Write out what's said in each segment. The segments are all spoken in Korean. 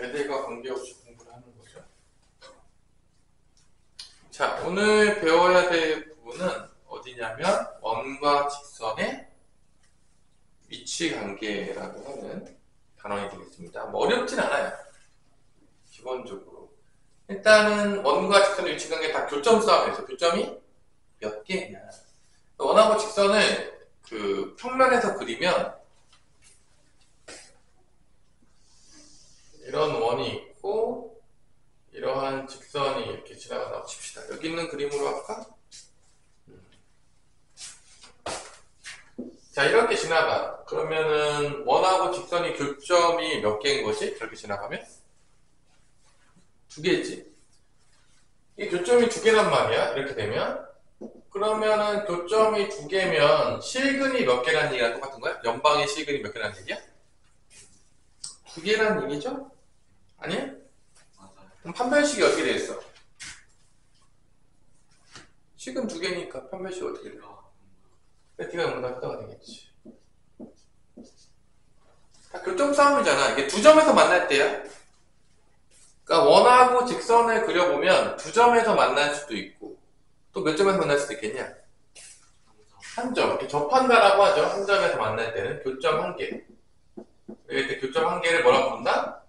애들과 관계없이 공부를 하는 거죠. 자, 오늘 배워야 될 부분은 어디냐면 원과 직선의 위치관계라고 하는 단원이 되겠습니다. 뭐 어렵진 않아요. 기본적으로. 일단은 원과 직선의 위치관계 다 교점 싸움에서 교점이 몇 개냐. 원하고 직선을 그 평면에서 그리면 이런 원이 있고 이러한 직선이 이렇게 지나간다고 칩시다. 여기 있는 그림으로 할까? 자, 이렇게 지나가. 그러면은 원하고 직선이 교점이 몇 개인 거지? 저렇게 지나가면? 두 개지. 이 교점이 두 개란 말이야. 이렇게 되면. 그러면은 교점이 두 개면 실근이 몇 개라는 얘기랑 똑같은 거야? 연방의 실근이 몇 개라는 얘기야? 두 개라는 얘기죠? 아니야? 그럼 판별식이 어떻게 되겠어? 실근 두 개니까 판별식이 어떻게 돼? B가 0보다 크다가 되겠지. 다 교점 싸움이잖아. 이게 두 점에서 만날 때야. 그러니까 원하고 직선을 그려보면 두 점에서 만날 수도 있고 또 몇 점에서 만날 수도 있겠냐? 한 점. 이렇게 접한다라고 하죠. 한 점에서 만날 때는 교점 한 개. 이럴 때 교점 한 개를 뭐라고 부른다?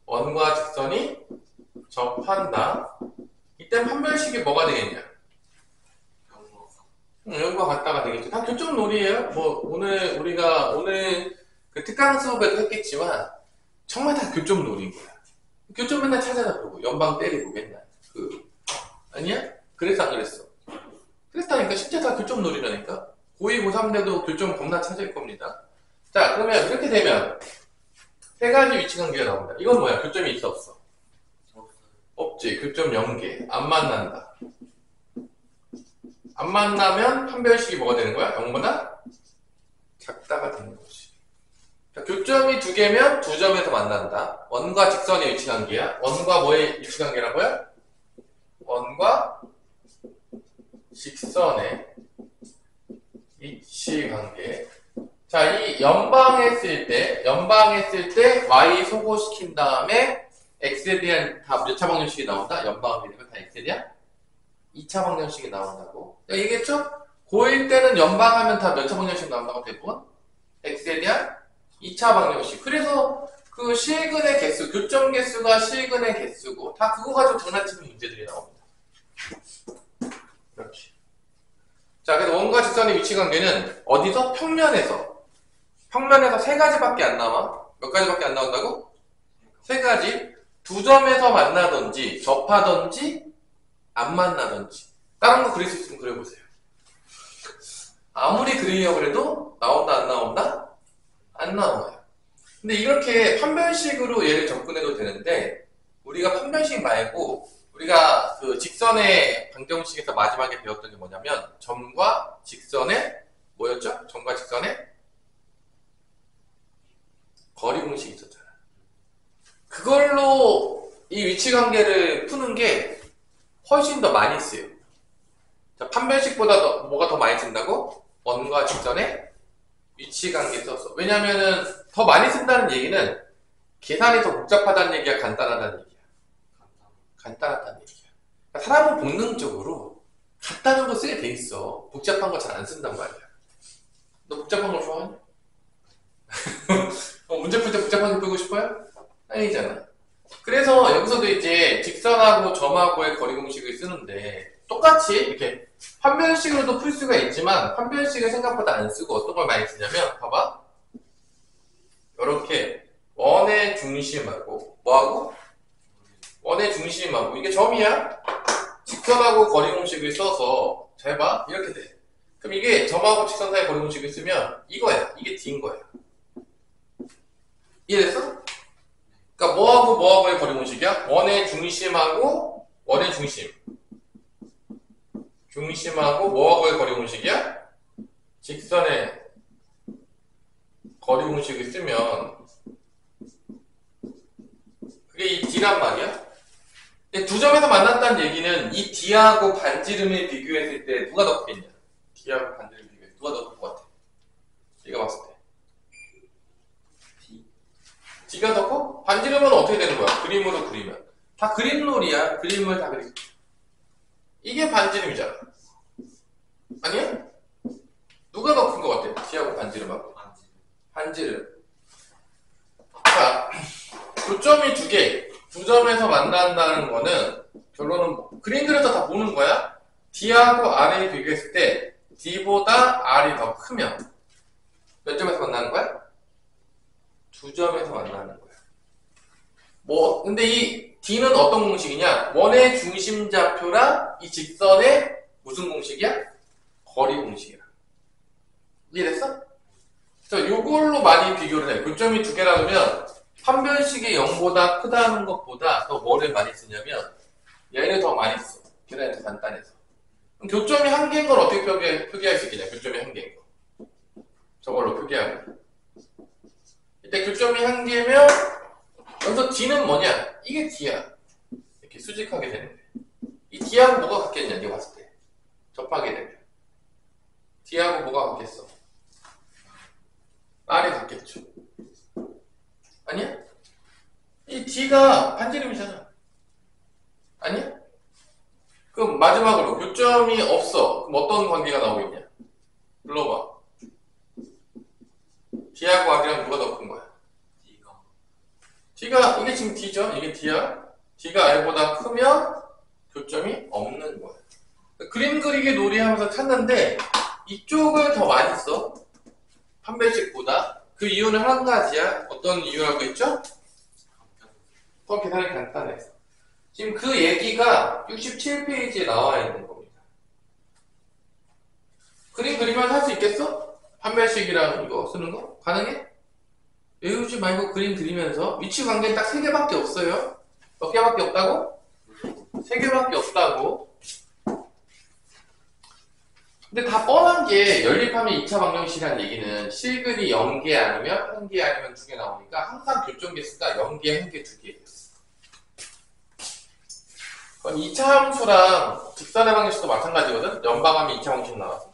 원과 직선이 접한다. 이때 판별식이 뭐가 되겠냐? 0과 같다가 되겠죠. 다 교점 놀이에요. 뭐 우리가 그 특강 수업에도 했겠지만 정말 다 교점 놀이인 거야. 교점 맨날 찾아보고 연방 때리고 맨날 아니야? 그랬어 안 그랬어? 그랬다니까. 진짜 다 교점 놀이라니까. 고2, 고3 때도 교점 겁나 찾을 겁니다. 자, 그러면 이렇게 되면 세 가지 위치관계가 나온다. 이건 뭐야? 교점이 있어 없어? 없지. 교점 0개. 안 만난다. 안 만나면 판별식이 뭐가 되는 거야? 0보다 작다가 되는 거지. 자, 교점이 두 개면 두 점에서 만난다. 원과 직선의 위치관계야. 원과 뭐의 위치관계라고요? 원과 직선의 위치관계. 자, 이 연방했을 때 y 소거시킨 다음에 x에 대한 다 몇 차 방정식이 나온다? 연방하게 되면 다 x에 대한 2차 방정식이 나온다고. 얘기했죠? 고1 때는 연방하면 다 몇 차 방정식 나온다고 대부분? x에 대한 2차 방정식. 그래서 그 실근의 개수, 교점 개수가 실근의 개수고 다 그거 가지고 장난치는 문제들이 나옵니다. 이렇게. 자, 그래서 원과 직선의 위치관계는 어디서? 평면에서 세 가지밖에 안 나와. 몇 가지밖에 안 나온다고? 세 가지. 두 점에서 만나든지 접하든지 안 만나든지. 다른 거 그릴 수 있으면 그려보세요. 아무리 그리려고 해도 나온다 안 나온다? 안 나와요. 근데 이렇게 판별식으로 얘를 접근해도 되는데 우리가 판별식 말고 우리가 그 직선의 방정식에서 마지막에 배웠던 게 뭐냐면 점과 직선의 뭐였죠? 점과 직선의 거리 공식이 있었잖아. 그걸로 이 위치관계를 푸는 게 훨씬 더 많이 쓰여요. 자, 판별식보다 뭐가 더 많이 쓴다고? 원과 직선의 위치관계 썼어. 왜냐면은 더 많이 쓴다는 얘기는 계산이 더 복잡하다는 얘기야, 간단하다는 얘기야? 간단하다는 얘기야. 그러니까 사람은 본능적으로 간단한 거 쓰게 돼 있어. 복잡한 거 잘 안 쓴단 말이야. 너 복잡한 거 좋아하냐? 문제 풀 때 복잡하게 풀고 싶어요? 아니잖아. 그래서 여기서도 이제 직선하고 점하고의 거리 공식을 쓰는데 똑같이 이렇게 판별식으로도 풀 수가 있지만 판별식을 생각보다 안 쓰고 어떤 걸 많이 쓰냐면 봐봐. 이렇게 원의 중심하고 뭐하고? 원의 중심하고 이게 점이야. 직선하고 거리 공식을 써서 잘 봐. 이렇게 돼. 그럼 이게 점하고 직선 사이 거리 공식을 쓰면 이거야. 이게 D인 거야. 이해됐어? 그러니까 뭐하고의 거리 공식이야? 원의 중심하고 원의 중심하고 뭐하고의 거리 공식이야? 직선의 거리 공식을 쓰면 그게 이 D란 말이야. 근데 두 점에서 만났다는 얘기는 이 D하고 반지름을 비교했을 때 누가 더 크겠냐? D하고 반지름을 비교했을 때 누가 더 클 것 같아? 네가 봤을 때 D가 더 커? 반지름은 어떻게 되는 거야? 그림으로 그리면. 다 그림놀이야. 그림을 다 그리. 이게 반지름이잖아. 아니야? 누가 더 큰 거 같아? D하고 반지름하고? 반지름. 자, 교점이 두 개. 두 점에서 만난다는 거는 결론은 그림 그려서 다 보는 거야. D하고 R을 비교했을 때 D보다 R이 더 크면 몇 점에서 만나는 거야? 두 점에서 만나는 거야. 뭐 근데 이 D는 어떤 공식이냐? 원의 중심좌표랑 이 직선의 무슨 공식이야? 거리 공식이야. 이해됐어? 그래서 요걸로 많이 비교를 해. 교점이 두 개라면 판별식이 0보다 크다는 것보다 더 뭐를 많이 쓰냐면 얘를 더 많이 써. 계산이 더 간단해서. 그럼 교점이 한 개인 걸 어떻게 표기할 수 있겠냐? 교점이 한 개인 거. 저걸로 표기하면. 이때 교점이 한 개면 여기서 D는 뭐냐? 이게 D야. 이렇게 수직하게 되는 거야. 이 D하고 뭐가 같겠냐? 네가 봤을 때. 접하게 되면. D하고 뭐가 같겠어? R이 같겠죠. 아니야? 이 D가 반지름이잖아. 아니야? 그럼 마지막으로 교점이 없어. 그럼 어떤 관계가 나오겠냐? 불러봐. D하고 R이랑 누가 더 큰 거야? D가 이게 지금 D죠? 이게 D야? D가 R보다 크면 교점이 없는 거야. 그림 그리기 놀이하면서 찾는데 이쪽을 더 많이 써. 판별식보다. 그 이유는 한 가지야. 어떤 이유라고 했죠? 더 계산이 간단해서. 지금 그 얘기가 67페이지에 나와 있는 겁니다. 그림 그리면서 할 수 있겠어? 판별식이랑 이거 쓰는 거? 가능해? 외우지 말고 그림 그리면서 위치 관계는 딱 3개밖에 없어요. 몇 개밖에 없다고? 3개밖에 없다고. 근데 다 뻔한 게 연립하면 2차 방정식이라는 얘기는 실근이 0개 아니면 1개 아니면 2개 나오니까 항상 교점 개수가 0개, 1개, 2개예요. 그럼 2차 함수랑 직선의 방정식도 마찬가지거든? 연방하면 2차 방정식 나와서.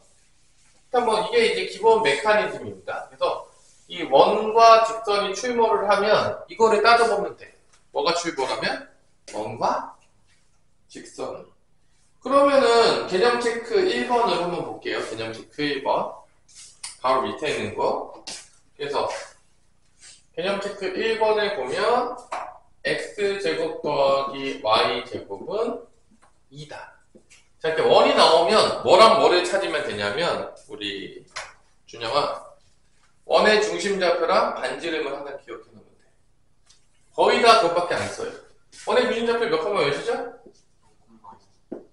그러니까 뭐 이게 이제 기본 메커니즘입니다. 그래서 이 원과 직선이 출몰을 하면 이거를 따져보면 돼. 뭐가 출몰하면? 원과 직선. 그러면은 개념 체크 1번을 한번 볼게요. 개념 체크 1번. 바로 밑에 있는 거. 그래서 개념 체크 1번을 보면 x제곱 더하기 y제곱은 2다. 자, 이렇게 원이 나오면 뭐랑 뭐를 찾으면 되냐면 우리 준영아 원의 중심좌표랑 반지름을 항상 기억해 놓으면 돼. 거의 다 그것밖에 안 써요. 원의 중심좌표 몇 콤마 몇이죠?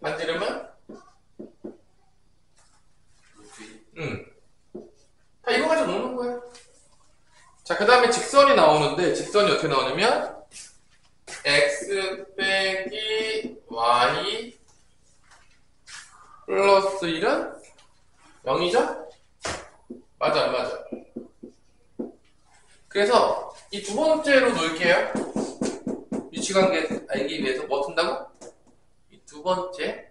반지름은? 다 이거 가지고 노는 거야. 자, 그 다음에 직선이 나오는데 직선이 어떻게 나오냐면 x 빼기 y 플러스 1은 0이죠? 맞아, 안 맞아? 그래서 이 두 번째로 놓을게요. 위치관계 알기 위해서 뭐 튼다고? 이 두 번째.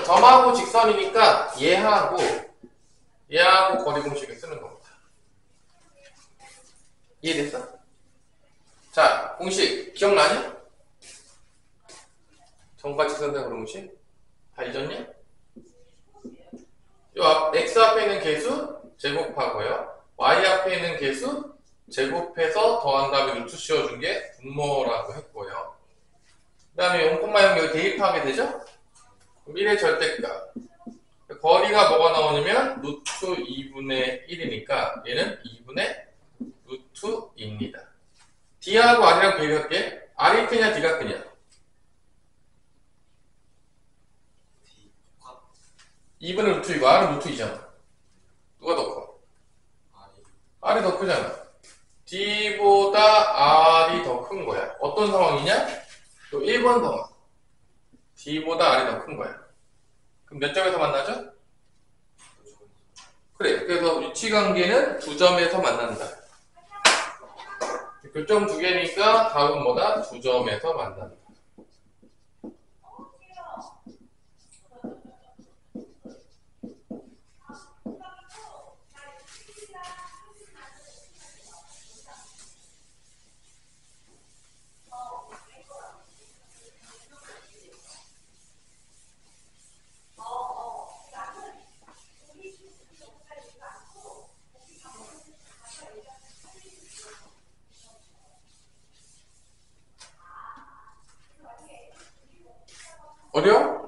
점하고 직선이니까 얘하고 거리 공식을 쓰는 겁니다. 이해됐어? 자, 공식 기억나냐? 점과 직선의 거리 공식? 다 잊었냐? 요 x 앞에 있는 개수 제곱하고요. y 앞에 있는 개수 제곱해서 더한 다음에 루트 씌워준 게 분모라고 했고요. 그 다음에 0,0 여기 대입하게 되죠? 그럼 1의 절대값. 거리가 뭐가 나오냐면 루트 2분의 1이니까 얘는 2분의 루트 2입니다. D하고 R이랑 비교할게. R이 크냐 D가 크냐? 2분의 루트 2고 R은 루트 2잖아. 누가 더 커? R이 더 크잖아. D보다 R이 더 큰 거야. 어떤 상황이냐? 또 1번 상황. D보다 R이 더 큰 거야. 그럼 몇 점에서 만나죠? 그래. 그래서 위치관계는 두 점에서 만난다. 교점 두 개니까 답은 뭐다? 두 점에서 만난다. 어려워?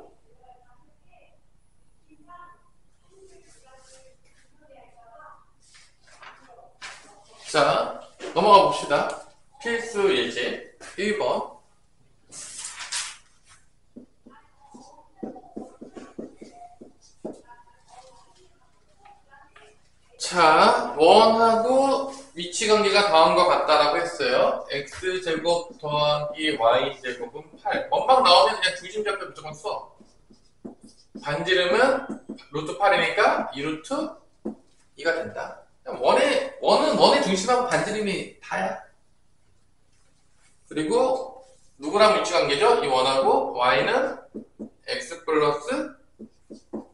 자, 넘어가 봅시다. 필수 예제 1번. 자, 원하고 위치 관계가 다음과 같다라고 했어요. x제곱 더하기 y제곱은 8. 원방 나오면 그냥 중심좌표 무조건 써. 반지름은 루트 8이니까 2루트 2가 된다. 원의 중심하고 반지름이 다야. 그리고 누구랑 위치 관계죠? 이 원하고 y는 x 플러스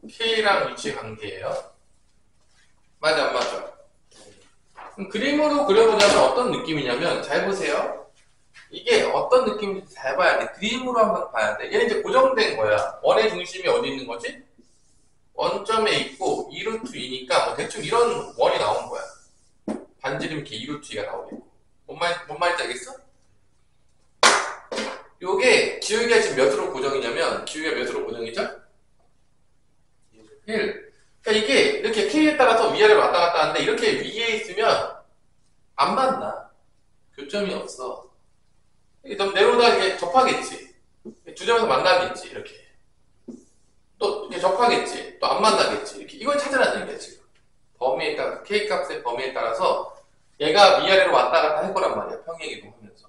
k랑 위치 관계예요. 맞아, 안 맞아? 그럼 그림으로 그려보자면 어떤 느낌이냐면, 잘 보세요. 이게 어떤 느낌인지 잘 봐야 돼. 그림으로 한번 봐야 돼. 얘는 이제 고정된 거야. 원의 중심이 어디 있는 거지? 원점에 있고 2루트 2니까 뭐 대충 이런 원이 나온 거야. 반지름 이렇게 2루트 2가 나오겠고. 뭔 말인지 알겠어? 요게 기울기가 지금 몇으로 고정이냐면, 기울기가 몇으로 고정이죠? 1. 그러니까 이게 이렇게 K에 따라서 위아래로 왔다 갔다 하는데, 이렇게 위에 있으면 안 만나. 교점이 없어. 좀 내려오다가 이렇게 접하겠지. 두 점에서 만나겠지. 이렇게. 또 이렇게 접하겠지. 또 안 만나겠지. 이렇게. 이걸 찾으라는 얘기야, 지금. 범위에 따라서, K 값의 범위에 따라서 얘가 위아래로 왔다 갔다 할 거란 말이야. 평행이동하면서.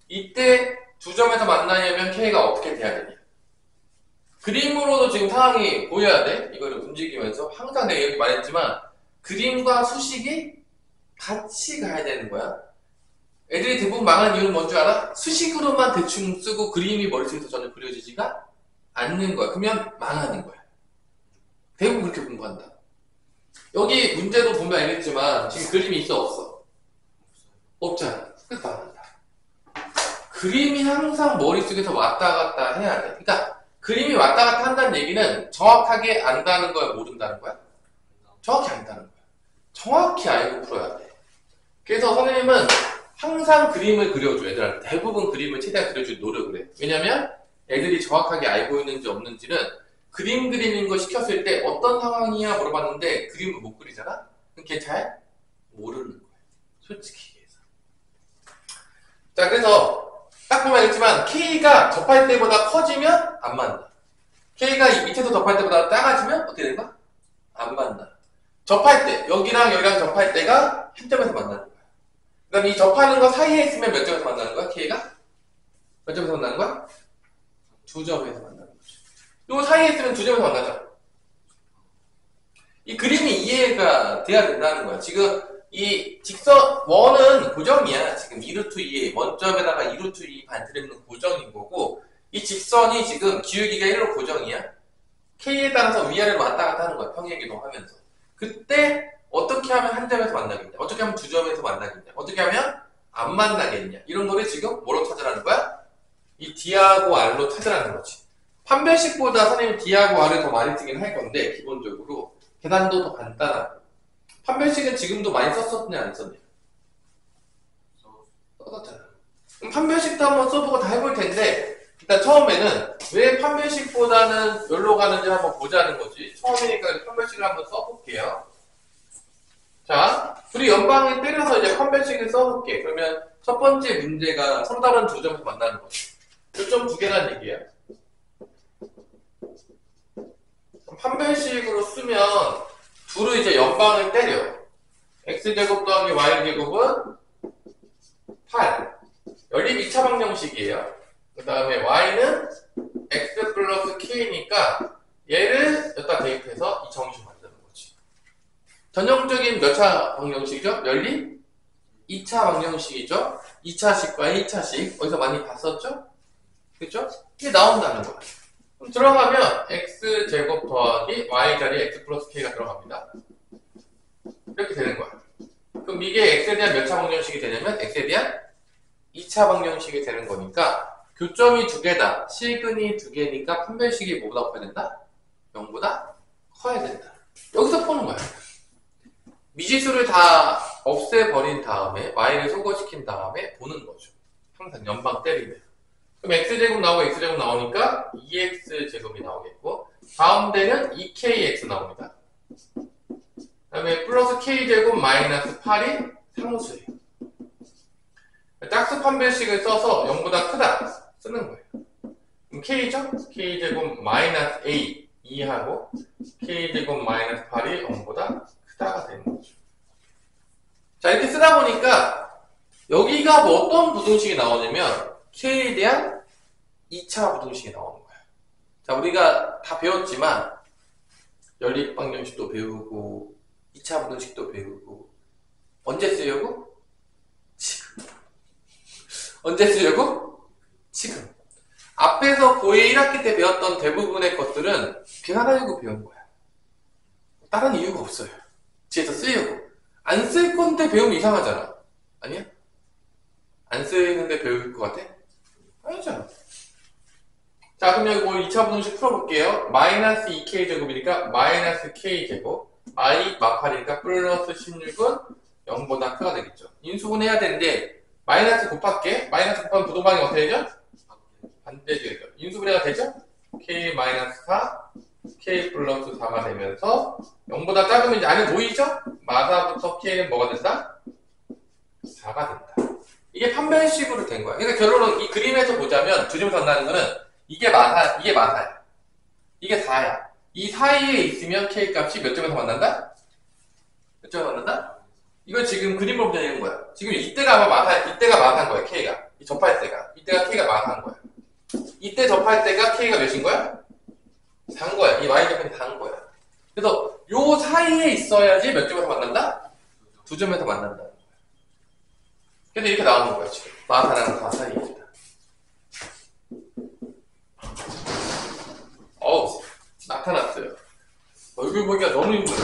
이때 두 점에서 만나려면 K가 어떻게 돼야 되냐. 그림으로도 지금 상황이 보여야 돼. 이거를 움직이면서. 항상 내가 여기 말했지만, 그림과 수식이 같이 가야 되는 거야. 애들이 대부분 망하는 이유는 뭔지 알아? 수식으로만 대충 쓰고 그림이 머릿속에서 전혀 그려지지가 않는 거야. 그러면 망하는 거야. 대부분 그렇게 공부한다. 여기 문제도 보면 알겠지만 지금 그림이 있어 없어? 없잖아. 그래서 망한다. 그림이 항상 머릿속에서 왔다 갔다 해야 돼. 그러니까 그림이 왔다 갔다 한다는 얘기는 정확하게 안다는 거야, 모른다는 거야? 정확히 안다는 거야. 정확히 알고 풀어야 돼. 그래서 선생님은 항상 그림을 그려줘. 애들한테 대부분 그림을 최대한 그려줄 노력을 해. 왜냐면 애들이 정확하게 알고 있는지 없는지는 그림 그리는 거 시켰을 때 어떤 상황이야 물어봤는데 그림을 못 그리잖아? 그럼 걔 잘 모르는 거야. 솔직히 얘기해서. 자, 그래서 딱 보면 알겠지만 K가 접할 때보다 커지면 안 만나. K가 이 밑에서 접할 때보다 작아지면 어떻게 되는 거야? 안 만나. 접할 때, 여기랑 여기랑 접할 때가 한 점에서 만나는 거야. 그럼 이 접하는 거 사이에 있으면 몇 점에서 만나는 거야? K가? 몇 점에서 만나는 거야? 두 점에서 만나는 거지. 요 사이에 있으면 두 점에서 만나죠. 이 그림이 이해가 돼야 된다는 거야. 지금 이 직선, 원은 고정이야. 지금 2루트 2에 원점에다가 2루트 2 반지름은 고정인 거고, 이 직선이 지금 기울기가 1로 고정이야. K에 따라서 위아래로 왔다 갔다 하는 거야. 평행이동 하면서. 그때 어떻게 하면 한 점에서 만나겠냐? 어떻게 하면 두 점에서 만나겠냐? 어떻게 하면 안 만나겠냐? 이런 거를 지금 뭐로 찾으라는 거야? 이 D하고 R로 찾으라는 거지. 판별식보다 선생님 D하고 R을 더 많이 쓰긴 할 건데, 기본적으로 계산도 더 간단하고. 판별식은 지금도 많이 썼었냐 안 썼냐? 썼었잖아. 그럼 판별식도 한번 써보고 다 해볼 텐데, 일단 처음에는 왜 판별식보다는 여기로 가는지 한번 보자는 거지. 처음이니까 판별식을 한번 써볼게요. 자, 우리 연방에 때려서 이제 판별식을 써볼게. 그러면 첫 번째 문제가 서로 다른 두 점에서 만나는 거지. 교점 두 개란 얘기야. 판별식으로 쓰면 둘을 이제 연방을 때려. x제곱 더하기 y제곱은 8. 연립 2차 방정식이에요. 그 다음에 y는 x 플러스 k니까 얘를 여기다 대입해서 이 정식 만드는 거지. 전형적인 몇 차 방정식이죠? 연립 2차 방정식이죠? 2차식과 1차식 어디서 많이 봤었죠? 그죠? 이게 나온다는 거야. 그럼 들어가면 x제곱 더하기 y 자리에 x 플러스 k가 들어갑니다. 이렇게 되는 거야. 그럼 이게 x에 대한 몇 차 방정식이 되냐면 x에 대한 2차 방정식이 되는 거니까 교점이 두 개다. 실근이 두 개니까 판별식이 뭐보다 커야 된다? 0보다 커야 된다. 여기서 푸는 거야. 미지수를 다 없애버린 다음에 y를 소거시킨 다음에 보는 거죠. 항상 연방 때리면. 그럼 x제곱 나오고 x제곱 나오니까 2x제곱이 나오겠고, 다음 대는 2kx 나옵니다. 그 다음에 플러스 k제곱 마이너스 8이 상수예요. 짝수 판별식을 써서 0보다 크다 쓰는 거예요. 그럼 k죠? k제곱 마이너스 a 2하고 k제곱 마이너스 8이 0보다 크다가 되는 거죠. 자, 이렇게 쓰다 보니까 여기가 뭐 어떤 부등식이 나오냐면 k에 대한 2차 부등식이 나오는 거예요. 자, 우리가 다 배웠지만 연립방정식도 배우고 2차 부등식도 배우고 언제 쓰려고? 지금. 언제 쓰려고? 지금. 앞에서 고2 1학기 때 배웠던 대부분의 것들은 계산하려고 배운 거야. 다른 이유가 없어요. 뒤에서 쓰려고. 안 쓸 건데 배우면 이상하잖아. 아니야? 안 쓰는데 배울 것 같아? 아니잖아. 자, 그럼 여기 뭐 2차 부등식 풀어볼게요. 마이너스 2k제곱이니까 마이너스 k제곱, i 마팔이니까 플러스 16은 0보다 크가 되겠죠. 인수분해야 되는데 마이너스 곱할게. 마이너스 곱하면 부동방이 어떻게 되죠? 반대되죠. 인수분해가 되죠? k 마이너스 4, k 플러스 4가 되면서 0보다 작으면 이제 안에 보이죠? 마사부터 k는 뭐가 된다? 4가 된다. 이게 판별식으로 된 거야. 그러니까 결론은 이 그림에서 보자면 두 점에서 만나는 거는 이게 마사야. 이게 4야. 이 사이에 있으면 k 값이 몇 점에서 만난다? 몇 점에서 만난다? 이걸 지금 그림으로 보자는 거야. 지금 이때가 아마 이때가 마사한 거야, k가. 이 접할 때가. 이때가 k가 마사한 거야. 이때 접할 때가 k가 몇인 거야? 4인 거야. 이 y좌표는 4인 거야. 그래서 요 사이에 있어야지 몇 점에서 만난다? 2점에서 만난다. 그래서 이렇게 나오는 거야, 지금. 마사랑 4 사이에 있다. 어우, 나타났어요. 얼굴 보기가 너무 힘들어.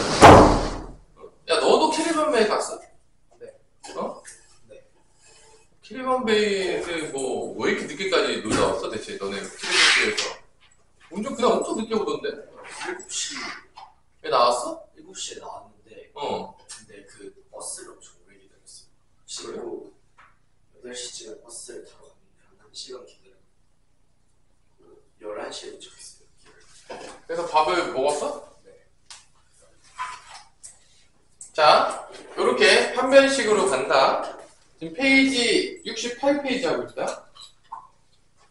야, 너도 캐리건베이 갔어? 네. 어? 네. 캐리건베이를 뭐, 왜 이렇게 늦게까지 놀다 왔어, 대체? 너네 캐리건베이에서. 운전 그냥 엄청 늦게 오던데? 7시, 왜 나왔어? 7시에 나왔는데, 근데 그 버스를 엄청 오래 기다렸어요. 실로 8시쯤에 버스를 타러 갔는데, 한 1시간 기다렸고, 11시에 도착했어요. 그래서 밥을 먹었어? 네. 자, 요렇게 판별식으로 간다. 지금 페이지 68페이지 하고 있다.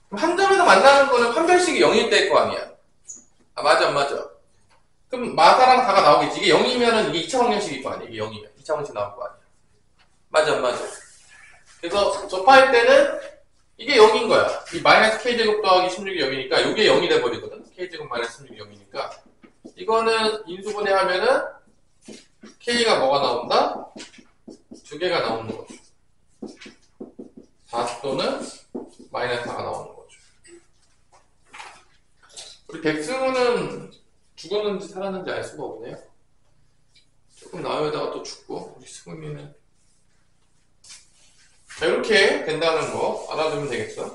그럼 한 점에서 만나는 거는 판별식이 0일 때일 거 아니야. 아, 맞아, 안 맞아. 그럼 마사랑 4가 나오겠지. 이게 0이면은 이게 2차 방정식일 거 아니야. 이게 0이면. 2차 방정식 나올 거 아니야. 맞아, 안 맞아. 그래서 접할 때는 이게 0인 거야. 이 마이너스 k제곱 더하기 16이 0이니까 이게 0이 돼버리거든. k제곱 마이너스 16이 0이니까. 이거는 인수분해 하면은 k가 뭐가 나온다? 2개가 나오는 거죠. 4 또는 마이너스 4가 나오는 거죠. 우리 백승우는 죽었는지 살았는지 알 수가 없네요. 조금 나오다가 또 죽고, 우리 승우이는. 자, 이렇게 된다는 거 알아두면 되겠어.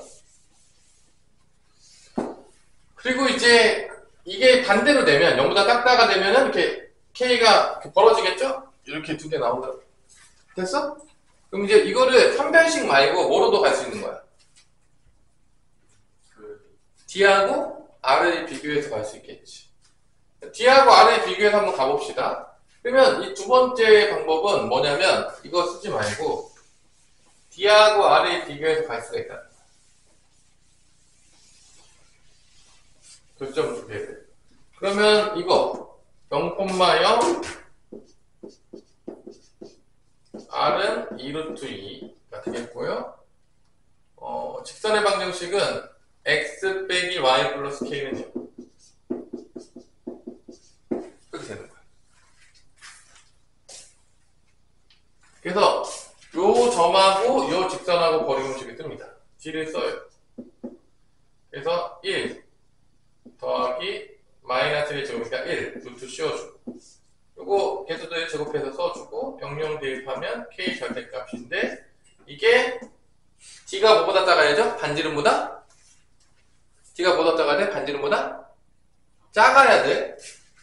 그리고 이제 이게 반대로 되면 0보다 작다가 되면은 이렇게 k가 벌어지겠죠? 이렇게 2개 나온다. 됐어? 그럼 이제 이거를 판별식 말고 뭐로도 갈 수 있는 거야? D하고 R을 비교해서 갈 수 있겠지. D하고 R을 비교해서 한번 가봅시다. 그러면 이 두 번째 방법은 뭐냐면 이거 쓰지 말고 D하고 R을 비교해서 갈 수가 있다. 교점 두 개. 그러면 이거 0,0 R은 2루트 2가 되겠고요. 직선의 방정식은 x 빼기 y 플러스 k는 0. 그렇게 되는 거야. 그래서 요 점하고 요 직선하고 거리 공식이 뜹니다. D를 써요. 그래서 1 더하기 마이너스 1 제곱이니까 1 루트 씌워주고 요거 개수도에 제곱해서 써주고 00 대입하면 k 절대값인데 이게 D가 뭐보다 작아야죠? 반지름보다? D가 뭐보다 작아야 돼? 반지름보다? 작아야 돼.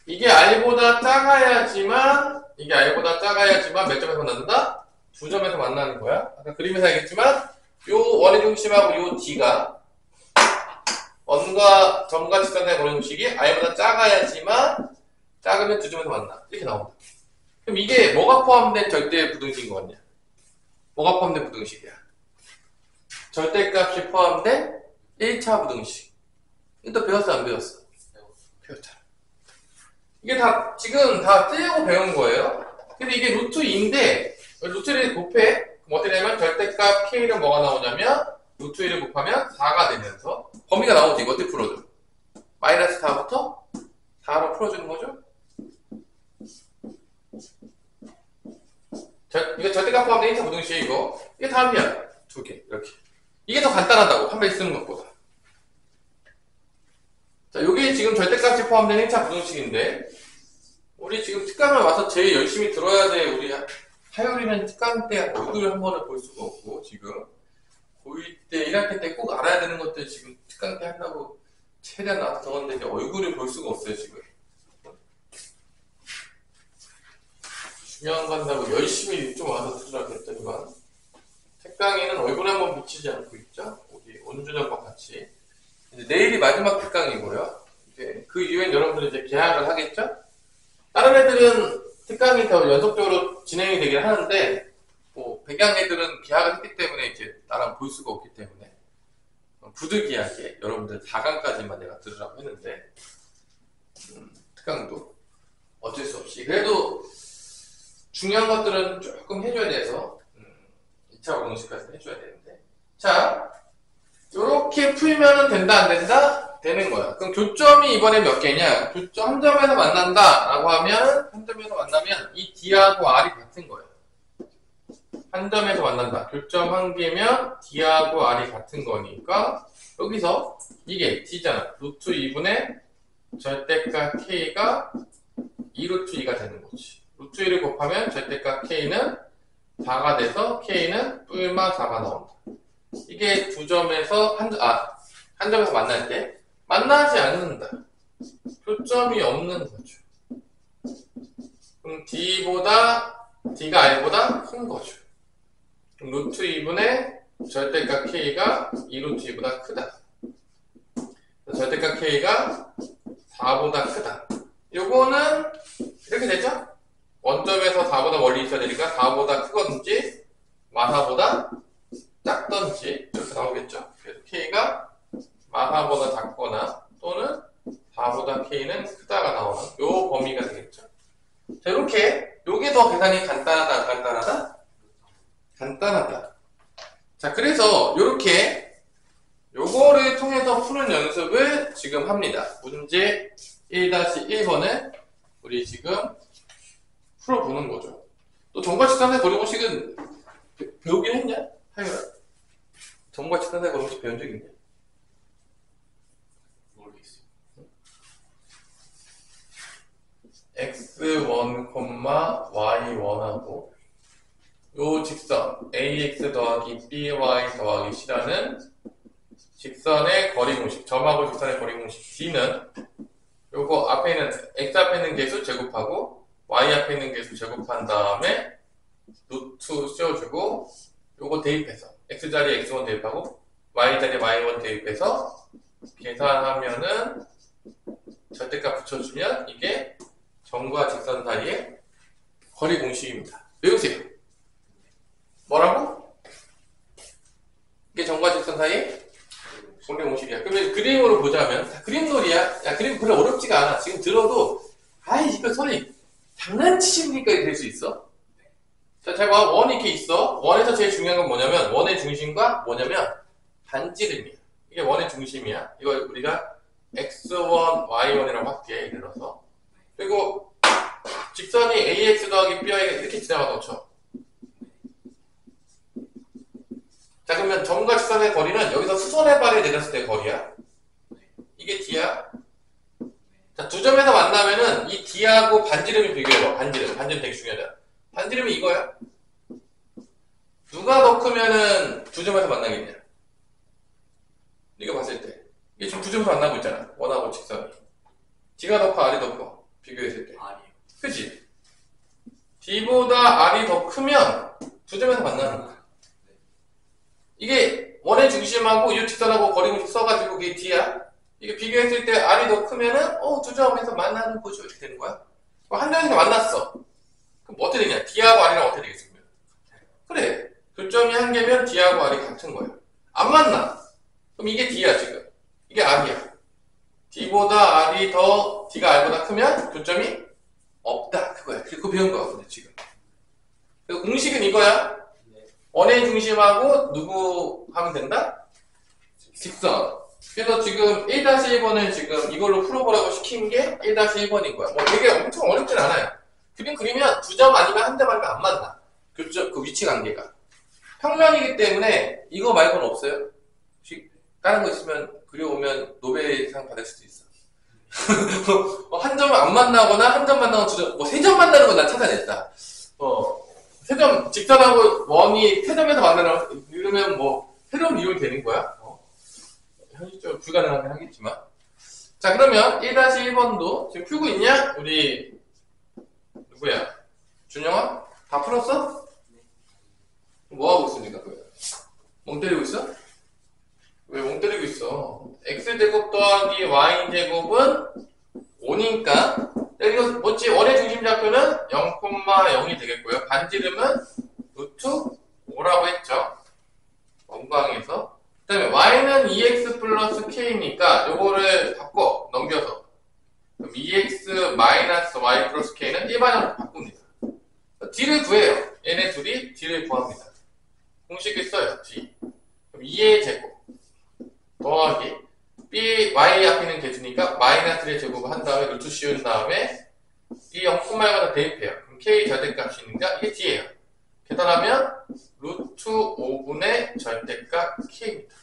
이게 R보다 작아야지만 몇 점에서 만난다? 2점에서 만나는 거야. 아까 그림에서 알겠지만 요 원의 중심하고 요 D가 원과 점과 직선의 거리공식이 r보다 작아야지만 작으면 두 점에서 만나. 이렇게 나온다. 그럼 이게 뭐가 포함된 절대 부등식인 거 같냐? 뭐가 포함된 부등식이야? 절대값이 포함된 1차 부등식. 이거 배웠어 안 배웠어? 배웠잖아. 이게 다 지금 다 떼고 배운 거예요. 근데 이게 루트 2인데 루트를 곱해. 그럼 어떻게 되냐면 절대값 k는 뭐가 나오냐면 루트 1을 곱하면 4가 되면서 범위가 나오지. 이거 어떻게 풀어줘? 마이너스 4부터 4로 풀어주는 거죠. 이거 절대값 포함된 1차 부등식이고 이게 다음이야. 두 개 이렇게. 이게 더 간단하다고 한 배씩 쓰는 것보다. 자, 요게 지금 절대값이 포함된 1차 부등식인데 우리 지금 특강을 와서 제일 열심히 들어야 돼. 우리 하율이는 특강 때 얼굴을 한 번을 볼 수가 없고 지금 고1 때 1학기 때 꼭 알아야 되는 것들 지금 특강 때 한다고 최대한 나와서 적었는데 얼굴을 볼 수가 없어요 지금. 중요한 거 한다고 열심히 좀 와서 들으라고 했더니만 특강에는 얼굴 한번 비치지 않고 있죠. 우리 온준혁과 같이. 이제 내일이 마지막 특강이고요. 이제 그 이후엔 여러분들 이제 개학을 하겠죠? 다른 애들은 특강이 더 연속적으로 진행이 되긴 하는데, 뭐, 백양 애들은 개학을 했기 때문에 이제 나랑 볼 수가 없기 때문에, 부득이하게 여러분들 4강까지만 내가 들으라고 했는데, 특강도 어쩔 수 없이. 그래도 중요한 것들은 조금 해줘야 돼서, 2차 공식까지 해줘야 되는데. 자, 요렇게 풀면은 된다, 안 된다? 되는 거야. 그럼 교점이 이번에 몇 개냐? 교점 한 점에서 만난다 라고 하면 한 점에서 만나면 이 D하고 R이 같은 거예요. 한 점에서 만난다. 교점 한 개면 D하고 R이 같은 거니까 여기서 이게 D잖아. 루트 2분의 절대값 K가 2루트 2가 되는 거지. 루트 2를 곱하면 절대값 K는 4가 돼서 K는 뿔마 4가 나온다. 이게 두 점에서 한 점에서 만날 때 만나지 않는다. 교점이 없는 거죠. 그럼 D가 R보다 큰 거죠. 그럼 루트 2분의 절대값 K가 2루트 2보다 크다. 절대값 K가 4보다 크다. 요거는 이렇게 되죠? 원점에서 4보다 멀리 있어야 되니까 4보다 크든지 마사보다 작든지 이렇게 나오겠죠? 그래서 K가 마사보다 작거나 또는 4보다 K는 크다가 나오는 요 범위가 되겠죠. 자, 이렇게 요게 더 계산이 간단하다 안 간단하다? 간단하다. 자, 그래서 요렇게 요거를 통해서 푸는 연습을 지금 합니다. 문제 1-1번을 우리 지금 풀어보는 거죠. 또 점과직선의 거리공식은 배우긴 했냐? 하율아? 점과직선의 거리공식 배운 적 있냐? x1, y1하고 요 직선 ax 더하기 by 더하기 c라는 직선의 거리 공식, 점하고 직선의 거리 공식 d는 요거 앞에 있는 x 앞에 있는 개수 제곱하고 y 앞에 있는 개수 제곱한 다음에 루트 씌워주고 요거 대입해서 x 자리에 x1 대입하고 y 자리에 y1 대입해서 계산하면은 절대값 붙여주면 이게 점과 직선 사이의 거리 공식입니다. 외우세요. 뭐라고? 이게 점과 직선 사이의 거리 공식이야. 그러면 그림으로 보자면 그림 놀이야. 야, 그림 그래 어렵지가 않아. 지금 들어도 아이 이거 소리 장난치십니까? 될 수 있어. 자, 잘 봐. 원 이렇게 있어. 원에서 제일 중요한 건 뭐냐면 원의 중심과 뭐냐면 반지름이야. 이게 원의 중심이야. 이거 우리가 x1, y1이라고 할게. 예를 들어서. 그리고 직선이 ax 더하기 by가 이렇게 지나가서 쳐. 자, 그러면 점과 직선의 거리는 여기서 수선의 발을 내렸을 때 거리야. 이게 d야. 자, 두 점에서 만나면은 이 d하고 반지름이 비교해봐. 반지름 되게 중요하잖아. 반지름이 이거야. 누가 더 크면은 두 점에서 만나겠냐? 이거 봤을 때. 이게 지금 두 점에서 만나고 있잖아. 원하고 직선이. d가 더 커, r이 더 커. 비교했을 때. 아니요. 그치? d보다 r이 더 크면 두 점에서 만나는 거야. 이게 원의 중심하고 이 직선하고 거리 공식 써가지고 그게 d야. 이게 비교했을 때 R이 더 크면은 두 점에서 만나는 거죠. 이렇게 되는 거야. 한 점에서 만났어. 그럼 뭐 어떻게 되냐? D하고 R이랑 어떻게 되겠어? 그래. 교점이 한 개면 D하고 R이 같은 거예요. 안 만나. 그럼 이게 D야 지금. 이게 R이야. D보다 R이 더 D가 R보다 크면 교점이 없다. 그거야. 그거 배운 거거든요 지금. 그래서 공식은 이거야. 원의 중심하고 누구 하면 된다? 직선. 그래서 지금 1-1번을 지금 이걸로 풀어보라고 시킨 게 1-1번인 거야. 뭐 되게 엄청 어렵진 않아요. 그림 그리면 두 점 아니면 한 점 아니면 안 만나. 교점, 그 위치 관계가. 평면이기 때문에 이거 말고는 없어요. 혹시 다른 거 있으면 그려오면 노벨상 받을 수도 있어. 한 점을 안 만나거나 한 점 만나고 두 점, 뭐 세 점 만나는 건 난 찾아냈다. 세 점, 직선하고 원이 세 점에서 만나는, 이러면 뭐, 새로운 이용이 되는 거야. 현실적으로 불가능하긴 하겠지만. 자, 그러면 1-1번도 지금 풀고 있냐? 우리, 누구야? 준영아? 다 풀었어? 뭐 하고 있으니까, 그래? 멍 때리고 있어? 왜 멍 때리고 있어? x제곱 더하기 y제곱은 5니까, 이거 뭐지? 원의 중심좌표는 0,0이 되겠고요. 반지름은 루트 5라고 했죠. 원광에서. 그 다음에 y는 2x 플러스 k니까 요거를 바꿔 넘겨서 그럼 2x 마이너스 y 플러스 k는 일반형으로 바꿉니다. d를 구해요. 얘네 둘이 d를 구합니다. 공식을 써요. d. 그럼 2의 제곱 더하기 b y 앞에 있는 개수니까 마이너스의 제곱을 한 다음에 루트 씌운 다음에 이 0,1보다 대입해요. 그럼 k 절대값이니까 이게 d예요. 계산하면 루트 5분의 절대값 k입니다.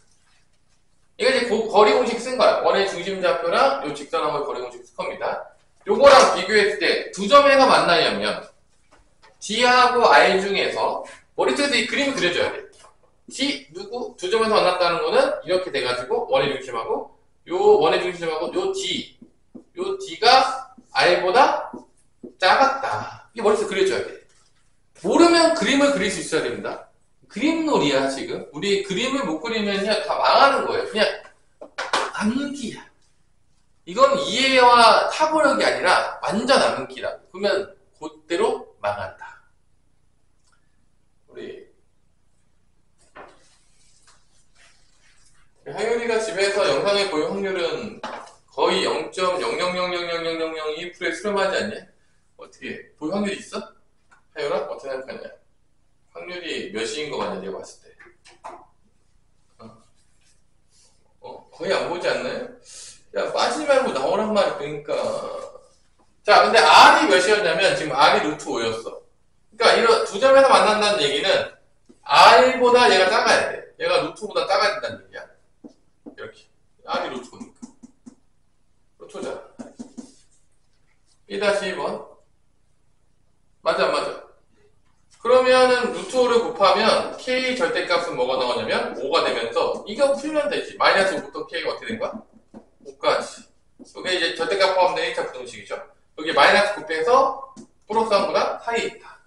이거 이제 거리 공식 쓴 거야. 원의 중심좌표랑 요 직선하고의 거리 공식 쓴 겁니다. 요거랑 비교했을 때 두 점에서 만나려면 D하고 R 중에서 머릿속에서 이 그림을 그려줘야 돼. D 누구 두 점에서 만났다는 거는 이렇게 돼가지고 원의 중심하고 요 원의 중심하고 요 D가 R보다 작았다. 이게 머릿속에 그려줘야 돼. 모르면 그림을 그릴 수 있어야 됩니다. 그림놀이야 지금. 우리 그림을 못 그리면요 다 망하는 거예요. 그냥 암기야. 이건 이해와 타보력이 아니라 완전 암기다. 그러면 그대로 망한다. 우리 하율이가 집에서 영상을 볼 확률은 거의 0.0000002%에 수렴하지 않냐? 어떻게 볼 확률이 있어? 하율아? 어떻게 생각하냐? 확률이 몇인 거 같냐 내가 봤을 때. 거의 안 보지 않나요? 야 빠지지 말고 나오란 말이야. 그러니까 자 근데 R이 몇이었냐면 지금 R이 루트 5였어. 그러니까 이런 두 점에서 만난다는 얘기는 R보다 얘가 작아야 돼. 얘가 루트보다 작아야 된다는 얘기야. 이렇게 R이 루트 5니까 루트잖아. 1-1번 맞아 안 맞아? 그러면은 루트 5를 곱하면 K 절대값은 뭐가 나오냐면 5가 되면서 이거 풀면 되지. 마이너스 5부터 K가 어떻게 된 거야? 5까지. 이게 이제 절대값 포함된 1차 부등식이죠. 여기 마이너스 곱해서 플러스 1보다 사이에 있다.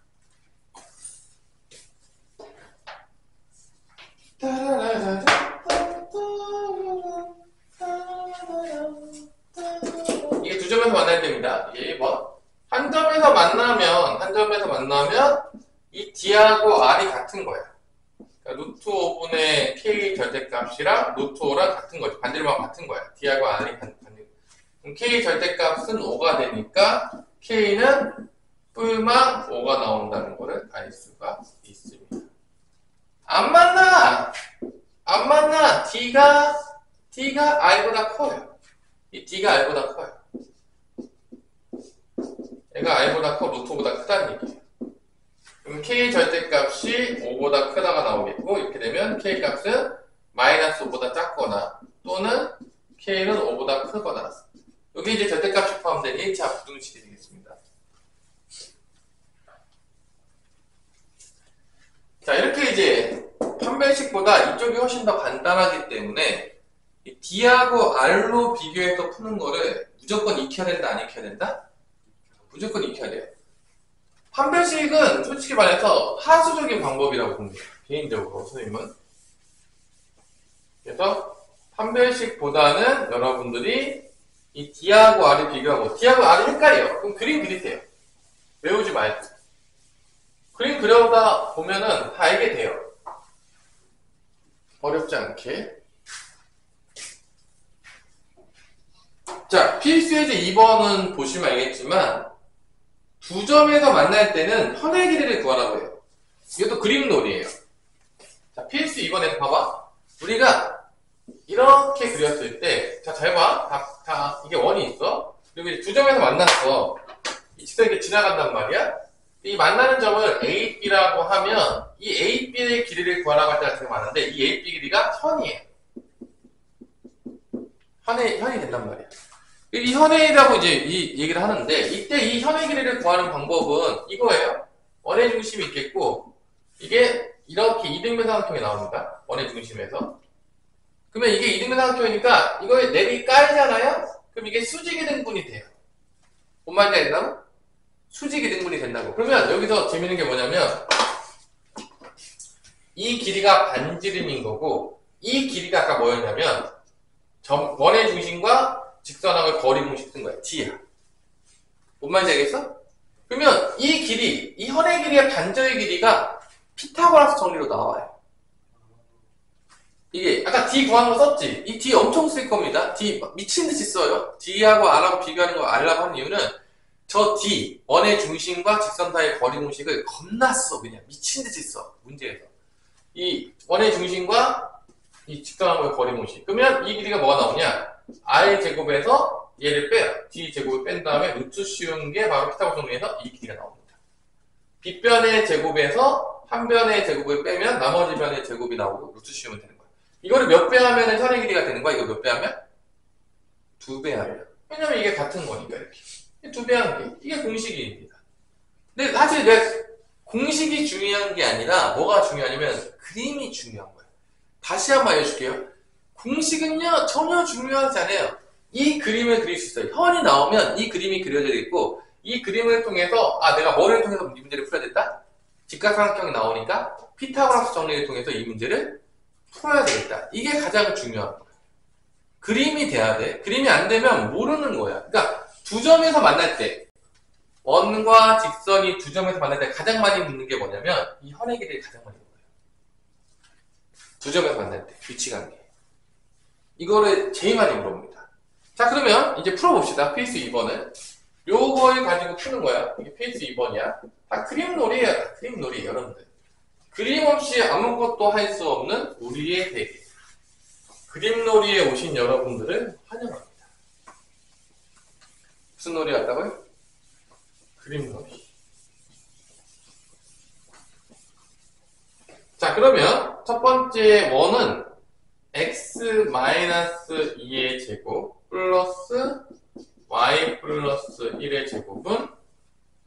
이게 두 점에서 만날 때입니다. 이게 1번. 한 점에서 만나면 이 D하고 R이 같은 거야. 그러니까 루트 5분의 K 절대값이랑 루트 5랑 같은 거지. 반대로만 같은 거야. D하고 R이 같은 거야. 그럼 K 절대값은 5가 되니까 K는 뿔만 5가 나온다는 거를 알 수가 있습니다. 안 만나! D가 R보다 커요. 이 D가 R보다 커요. 얘가 R보다 커, 루트 5보다 크다는 얘기예요. 그럼 K 절대값이 5보다 크다가 나오겠고, 이렇게 되면 K 값은 마이너스 5보다 작거나 또는 K는 5보다 크거나. 여기 이제 절대값이 포함된 1차 부등식이 되겠습니다. 자, 이렇게 이제 판별식보다 이쪽이 훨씬 더 간단하기 때문에 이 D하고 R로 비교해서 푸는 거를 무조건 익혀야 된다, 안 익혀야 된다? 무조건 익혀야 돼요. 판별식은 솔직히 말해서 하수적인 방법이라고 봅니다. 개인적으로 선생님은. 그래서 판별식보다는 여러분들이 이 D하고 R을 비교하고 D하고 R이 헷갈려요. 그럼 그림 그리세요. 외우지 말고. 그림 그려다 보면은 다 알게 돼요. 어렵지 않게. 자, 필수예제 2번은 보시면 알겠지만 두 점에서 만날 때는 현의 길이를 구하라고 해요. 이것도 그림놀이에요. 자, 필수 2번에서 봐봐. 우리가 이렇게 그렸을 때, 자, 잘 봐. 이게 원이 있어. 그리고 이제 두 점에서 만났어. 이 직선이 이렇게 지나간단 말이야. 이 만나는 점을 A, B라고 하면 이 A, B의 길이를 구하라고 할 때가 되게 많은데 이 A, B 길이가 현이에요. 현이 된단 말이야. 이 현의라고 이제 이 얘기를 하는데 이때 이 현의 길이를 구하는 방법은 이거예요. 원의 중심이 있겠고 이게 이렇게 이등변 삼각형이 나옵니다. 원의 중심에서. 그러면 이게 이등변 삼각형이니까 이거에 랩이 깔잖아요. 그럼 이게 수직이 등분이 돼요. 뭔 말인지 알겠나? 수직이 등분이 된다고. 그러면 여기서 재밌는 게 뭐냐면 이 길이가 반지름인 거고 이 길이가 아까 뭐였냐면 원의 중심과 직선하고의 거리 공식 쓴 거야. D야. 뭔 말인지 알겠어? 그러면 이 길이, 이 현의 길이의 반절의 길이가 피타고라스 정리로 나와요. 이게 아까 D 구하는 거 썼지? 이 D 엄청 쓸 겁니다. D 미친 듯이 써요. D하고 R하고 비교하는 거 알라고 하는 이유는 저 D, 원의 중심과 직선 사이의 거리 공식을 겁나 써. 그냥 미친 듯이 써. 문제에서. 이 원의 중심과 이 직선하고의 거리 공식. 그러면 이 길이가 뭐가 나오냐? R 제곱에서 얘를 빼요. D 제곱을 뺀 다음에 루트 씌운 게 바로 피타고라스 정리에서 이 길이가 나옵니다. 빗변의 제곱에서 한 변의 제곱을 빼면 나머지 변의 제곱이 나오고 루트 씌우면 되는 거야. 이거를 몇 배 하면 현의 길이가 되는 거야? 이거 몇 배 하면? 2배 하면. 왜냐면 이게 같은 거니까 이렇게. 2배 하는 게 이게 공식입니다. 근데 사실 공식이 중요한 게 아니라 뭐가 중요하냐면 그림이 중요한 거예요. 다시 한번 알려줄게요. 공식은요 전혀 중요하지 않아요. 이 그림을 그릴 수 있어요. 현이 나오면 이 그림이 그려져 있고 이 그림을 통해서 내가 뭐를 통해서 이 문제를 풀어야 됐다? 직각삼각형이 나오니까 피타고라스 정리를 통해서 이 문제를 풀어야 되겠다. 이게 가장 중요한 거예요. 그림이 돼야 돼. 그림이 안 되면 모르는 거야. 그러니까 두 점에서 만날 때 원과 직선이 두 점에서 만날 때 가장 많이 묻는 게 뭐냐면 이 현의 길이를 가장 많이 묻는 거예요. 두 점에서 만날 때 위치관계. 이거를 제일 많이 물어봅니다. 자, 그러면 이제 풀어봅시다. 필수 2번을. 요걸 가지고 푸는 거야. 이게 필수 2번이야. 다 그림놀이에요. 그림놀이, 여러분들. 그림 없이 아무것도 할 수 없는 우리의 세계. 그림놀이에 오신 여러분들을 환영합니다. 무슨 놀이 같다고요? 그림놀이. 자, 그러면 첫 번째 원은 x-2의 제곱 플러스 y 플러스 1의 제곱은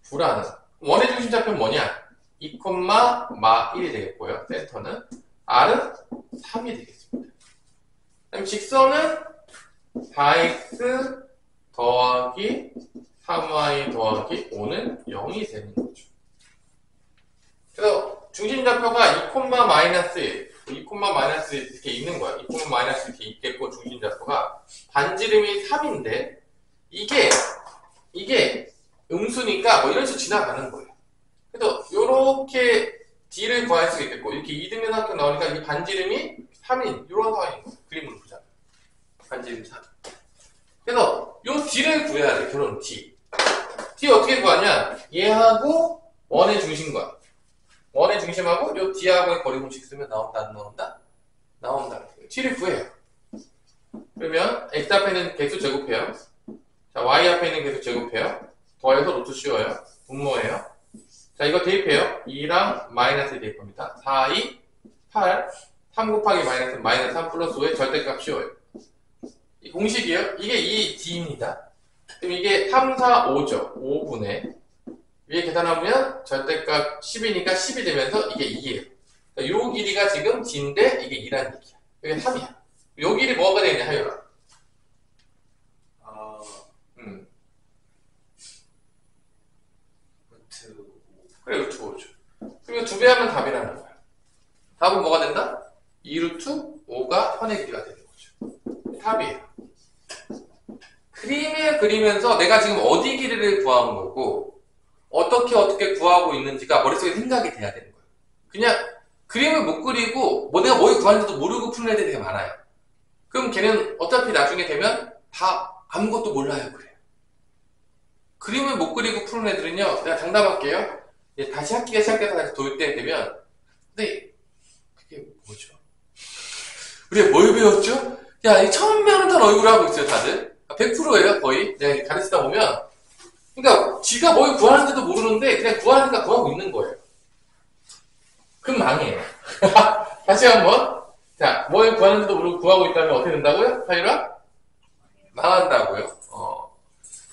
불하는. 원의 중심 좌표는 뭐냐? 2, 마 1이 되겠고요. 센터는 r은 3이 되겠습니다. 그럼 직선은 4x 더하기 3y 더하기 5는 0이 되는 거죠. 그래서 중심 좌표가 2, 마이너스 1, 2, 마이너스 1 이렇게 있는 거야. 2, 마이너스 이렇게 있겠고 중심 좌표가 반지름이 3인데 이게 음수니까 뭐 이런 식으로 지나가는 거예요. 그래서 요렇게 D를 구할 수 있겠고 이렇게 이등변 삼각형 나오니까 이 반지름이 3인 이런 상황인 거예요. 그림으로 보자. 반지름 3. 그래서 요 D를 구해야 돼. 결혼 D. D 어떻게 구하냐? 얘하고 원의 중심과 원의 중심하고 요 D하고의 거리 공식 쓰면 나온다 안 나온다? 나온다. T를 구해요. 그러면 X 앞에는 개수 제곱해요. 자, Y 앞에 있는 개수 제곱해요. 더해서 루트 씌워요. 분모해요. 자, 이거 대입해요. 2랑 마이너스 1 대입합니다. 4, 2, 8, 3 곱하기 마이너스 3 플러스 5의 절대값 씌워요. 이 공식이에요. 이게 이 D입니다. 그럼 이게 3, 4, 5죠. 5분의 위에 계산하면 절대값 10이니까 10이 되면서 이게 2예요. 그러니까 요 길이가 지금 D인데 이게 2라는 얘기야. 이게 3이야. 요 길이 뭐가 되냐, 하율아? 루트 5. 그래, 루트 5죠. 그리고 2배 하면 답이라는 거야. 답은 뭐가 된다? 2루트 5가 현의 길이가 되는 거죠. 답이에요. 그림을 그리면서 내가 지금 어디 길이를 구하는 거고 어떻게 구하고 있는지가 머릿속에 생각이 돼야 되는 거예요. 그냥 그림을 못 그리고 뭐 내가 뭘 구하는지도 모르고 푸는 애들이 되게 많아요. 그럼 걔는 어차피 나중에 되면 다 아무것도 몰라요. 그래요. 그림을 못 그리고 푸는 애들은요, 내가 장담할게요. 다시 학기가 시작돼서 다시 돌 때 되면, 근데 그게 뭐죠? 우리가 뭘 배웠죠? 야, 이 처음 배우는 얼굴을 하고 있어요, 다들. 100%예요, 거의. 내가 가르치다 보면. 그러니까 지가 뭘 구하는지도 모르는데 그냥 구하니까 구하고 있는 거예요. 그럼 망해요. 다시 한번. 자, 뭘 구하는지도 모르고 구하고 있다면 어떻게 된다고요? 하이라? 망한다고요.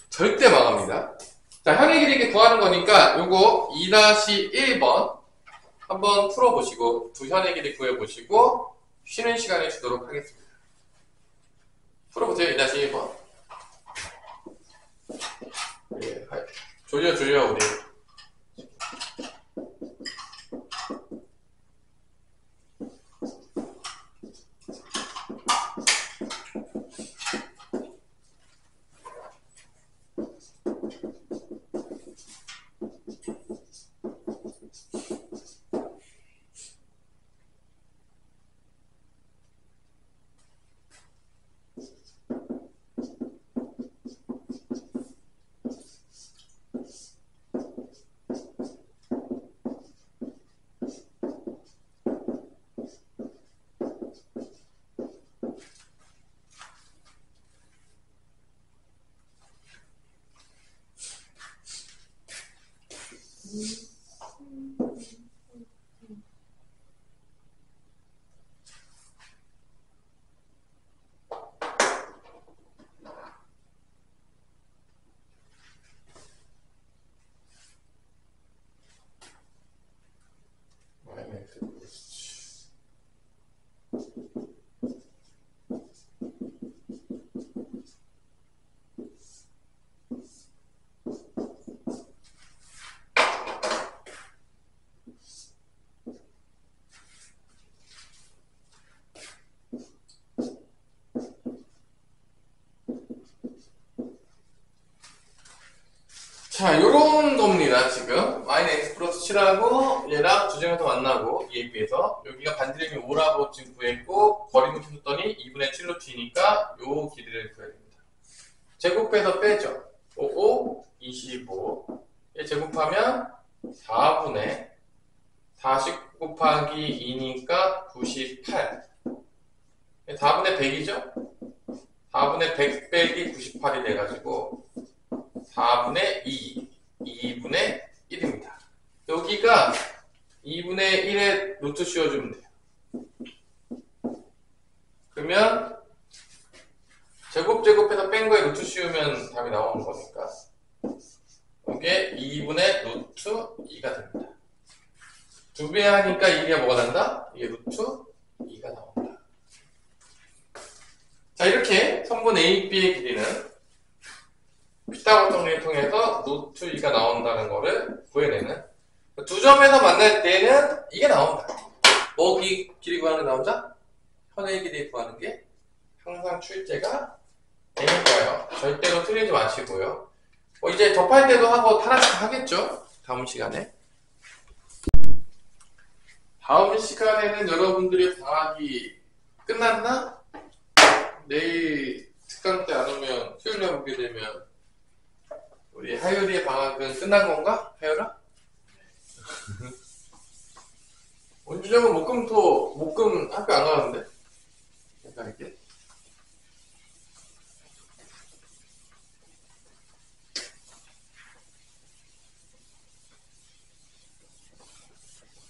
절대 망합니다. 자, 현의 길이 구하는 거니까 요거 2-1번 한번 풀어보시고 두 현의 길이 구해보시고 쉬는 시간을 주도록 하겠습니다. 풀어보세요. 2-1번. 예, 졸려 우리. 자, 요런 겁니다, 지금. 마이너스 x 플러스 7하고, 얘랑 주점에서 만나고, EAB에서. 여기가 반지름이 5라고 지금 구했고, 거리를 줬더니 2분의 7로 튀니까 요 길이를 구해야 됩니다. 제곱해서 빼죠. 5, 25. 얘 제곱하면 4분의 40 곱하기 2니까 98. 4분의 100이죠? 4분의 100 빼기 98이 돼가지고, 4분의 2, 2분의 1입니다. 여기가 2분의 1에 루트 씌워주면 돼요. 그러면 제곱해서 뺀 거에 루트 씌우면 답이 나오는 거니까 이게 2분의 루트 2가 됩니다. 2배 하니까 이게 뭐가 난다? 이게 루트 2가 나온다. 자, 이렇게 선분 AB의 길이는 피타고라스 정리를 통해서 루트 2가 나온다는 거를 구해내는. 두 점에서 만날 때는 이게 나온다. 뭐 길이 구하는 게 나온다? 현의 길이 구하는 게 항상 출제가 되니까요. 절대로 틀리지 마시고요. 이제 접할 때도 하고 하나씩 하겠죠? 다음 시간에. 다음 시간에는 여러분들의 방학이 끝났나? 내일 특강 때 안 오면 수요일에 오게 되면 우리 하율이의 방학은 끝난 건가? 하율아? 원주정은 목금 학교 안 가는데? 이렇게.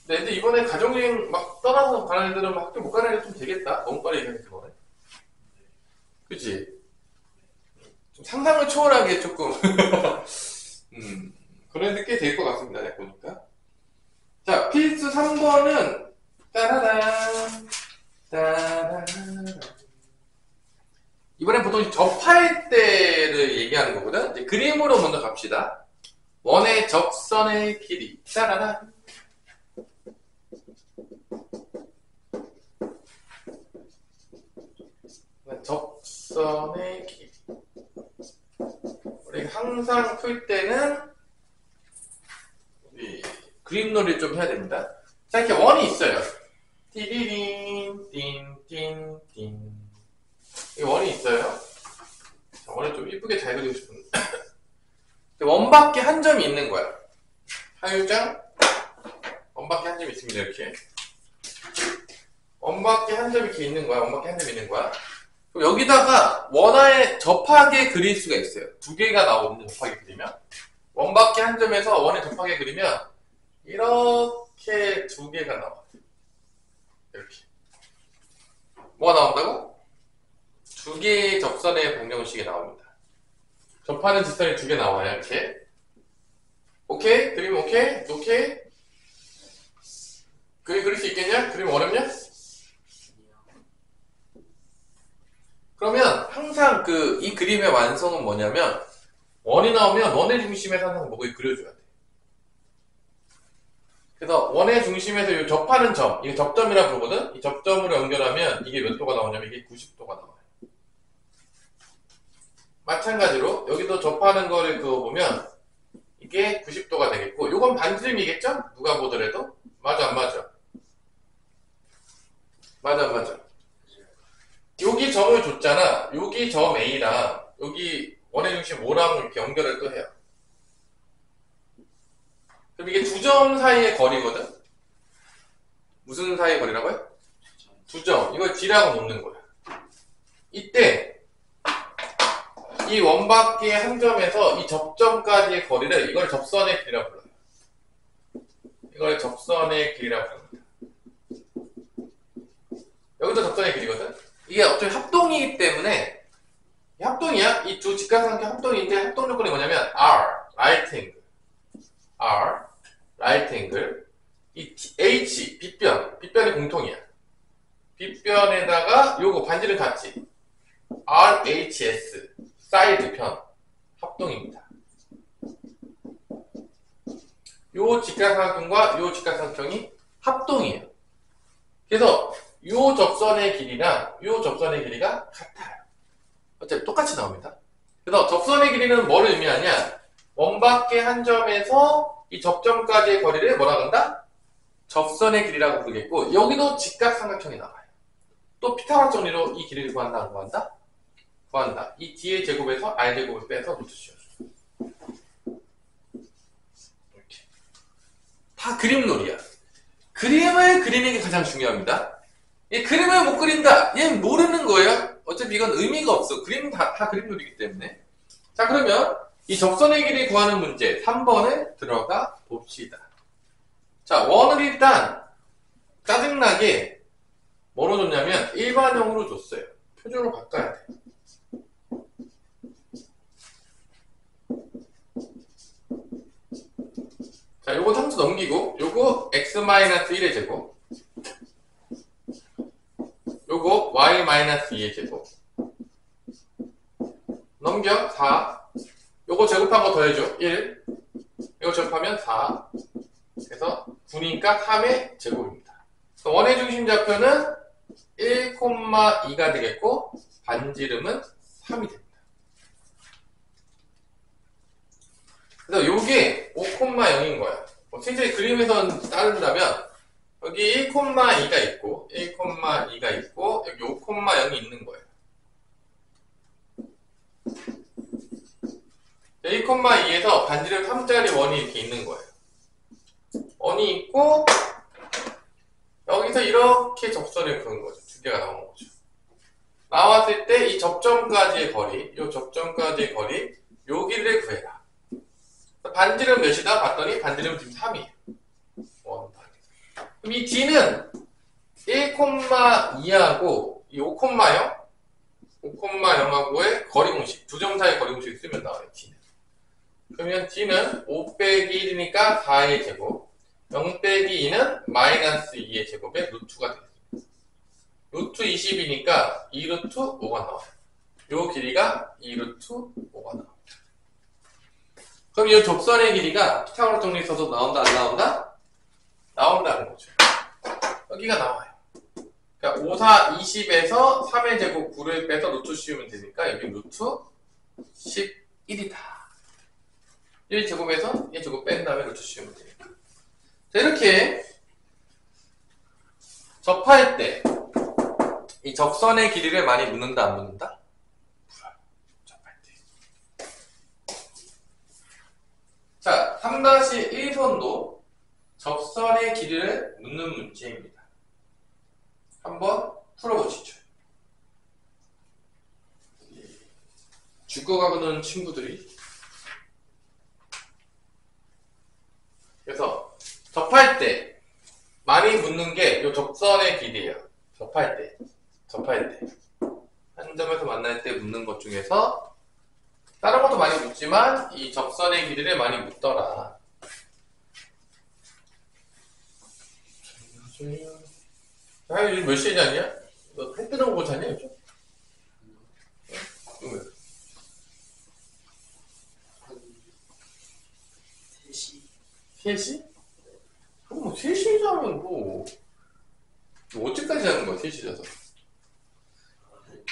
근데 이번에 가족여행 막 떠나서 가는 애들은 학교 못 가는 애들 좀 되겠다. 너무 빨리 얘기하니까 이번에. 그치? 좀 상상을 초월하게 조금 그런 게 될 것 같습니다. 내가 보니까. 자, 필수 3번은 따라란 따라란. 이번엔 보통 접할 때를 얘기하는 거거든. 이제 그림으로 먼저 갑시다. 원의 접선의 길이 따라란. 접선의 길이. 우리 항상 풀 때는 우리 그림놀이 좀 해야 됩니다. 자, 이렇게 원이 있어요. 띠리린, 띵띵띵. 이 원이 있어요. 자, 원을 좀 이쁘게 잘 그리고 싶은데. 원밖에 한 점이 있는 거야. 하율장, 원밖에 한 점이 있습니다, 이렇게. 원밖에 한 점이 이렇게 있는 거야. 원밖에 한 점이 있는 거야. 그럼 여기다가 원하에 접하게 그릴 수가 있어요. 두 개가 나오는데 접하게 그리면. 원밖에 한 점에서 원에 접하게 그리면 이렇게 두 개가 나와요. 이렇게. 뭐가 나온다고? 두 개의 접선의 방정식이 나옵니다. 접하는 직선이 두 개 나와요, 이렇게. 오케이? 그림 오케이? 오케이? 그림 그릴 수 있겠냐? 그림 어렵냐? 그러면 항상 이 그림의 완성은 뭐냐면, 원이 나오면 원의 중심에서 항상 뭐를 그려줘야 돼. 그래서 원의 중심에서 이 접하는 점, 이게 접점이라고 부르거든? 이 접점으로 연결하면 이게 몇 도가 나오냐면 이게 90도가 나와요. 마찬가지로 여기도 접하는 거를 그어보면 이게 90도가 되겠고, 요건 반지름이겠죠? 누가 보더라도? 맞아, 안 맞아? 맞아, 안 맞아? 여기 점을 줬잖아. 여기 점 A랑 여기 원의 중심 O랑 이렇게 연결을 또 해요. 그럼 이게 두 점 사이의 거리거든? 무슨 사이의 거리라고요? 두 점. 이걸 D라고 놓는 거야. 이때 이 원밖에 한 점에서 이 접점까지의 거리를 이걸 접선의 길이라고 불러요. 이걸 접선의 길이라고 부릅니다. 여기도 접선의 길이거든? 이게 어차피 합동이기 때문에 합동이야. 이 두 직각삼각형 합동인데 합동 조건이 뭐냐면 R, right angle. R, right angle. 이 H, 빗변이 공통이야. 빗변에다가 요거 반지름 같이 RHS, 사이드 편 합동입니다. 요 직각삼각형과 요 직각삼각형이 합동이에요. 그래서 요 접선의 길이랑 요 접선의 길이가 같아요. 어차피 똑같이 나옵니다. 그래서 접선의 길이는 뭐를 의미하냐? 원밖에 한 점에서 이 접점까지의 거리를 뭐라 한다? 접선의 길이라고 부르겠고, 여기도 직각삼각형이 나와요. 또 피타고라스 정리로 이 길이를 구한다, 안 구한다? 구한다. 이 D의 제곱에서 R 제곱을 빼서 루트 씌워줘. 이렇게. 다 그림놀이야. 그림을 그리는 게 가장 중요합니다. 이 그림을 못 그린다. 얘는 모르는 거예요. 어차피 이건 의미가 없어. 그림은 다 그림놀이기 때문에. 자, 그러면 이 접선의 길이 구하는 문제 3번에 들어가 봅시다. 자, 원을 일단 짜증나게 뭐로 줬냐면 일반형으로 줬어요. 표준으로 바꿔야 돼. 자, 요거 함수 넘기고 요거 x-1의 제곱, 요거 y-2의 제곱 넘겨. 4. 요거 제곱한 거 더해줘. 1. 이거 제곱하면 4. 그래서 9니까 3의 제곱입니다. 원의 중심 좌표는 1,2가 되겠고 반지름은 3이 됩니다. 그래서 요게 5,0인 거야. 실제 그림에서 따른다면 여기 1,2가 있고 1,2가 있고 여기 5,0이 있는 거예요. 1,2에서 반지름 3짜리 원이 이렇게 있는 거예요. 원이 있고 여기서 이렇게 접선을 그은 거죠. 두 개가 나온 거죠. 나왔을 때 이 접점까지의 거리, 이 접점까지의 거리, 요 길이를 구해라. 반지름 몇이다? 봤더니 반지름 지금 3이에요. 그럼 이 D는 1,2하고 이 5,0하고의 거리 공식, 두 점 사이의 거리 공식을 쓰면 나와요. D는. 그러면 D는 5 빼기 1이니까 4의 제곱, 0 빼기 2는 마이너스 2의 제곱의 루트가 되겠습니다. 루트 20이니까 2루트 5가 나와요. 요 길이가 2루트 5가 나옵니다. 그럼 이 접선의 길이가 피타고라스 정리 써서 나온다, 안 나온다? 나온다는 거죠. 여기가 나와요. 그러니까 5, 4, 20에서 3의 제곱 9를 빼서 루트 씌우면 되니까 여기 루트 11이다. 1제곱에서 1제곱 뺀 다음에 루트 씌우면 되니까. 자, 이렇게 접할 때 이 적선의 길이를 많이 묻는다, 안 묻는다? 물어요. 접할 때. 자, 3-1선도 접선의 길이를 묻는 문제입니다. 한번 풀어보시죠. 죽어가는 친구들이. 그래서 접할 때 많이 묻는 게 이 접선의 길이에요. 접할 때. 한 점에서 만날 때 묻는 것 중에서 다른 것도 많이 묻지만 이 접선의 길이를 많이 묻더라. 아, 요즘 몇 시에 자냐? 너 해 뜨는 거 보고 자냐, 요즘? 왜? 한 3시? 3시? 그럼 뭐 3시 자면 뭐 언제까지 자는 거야, 3시 자서? 한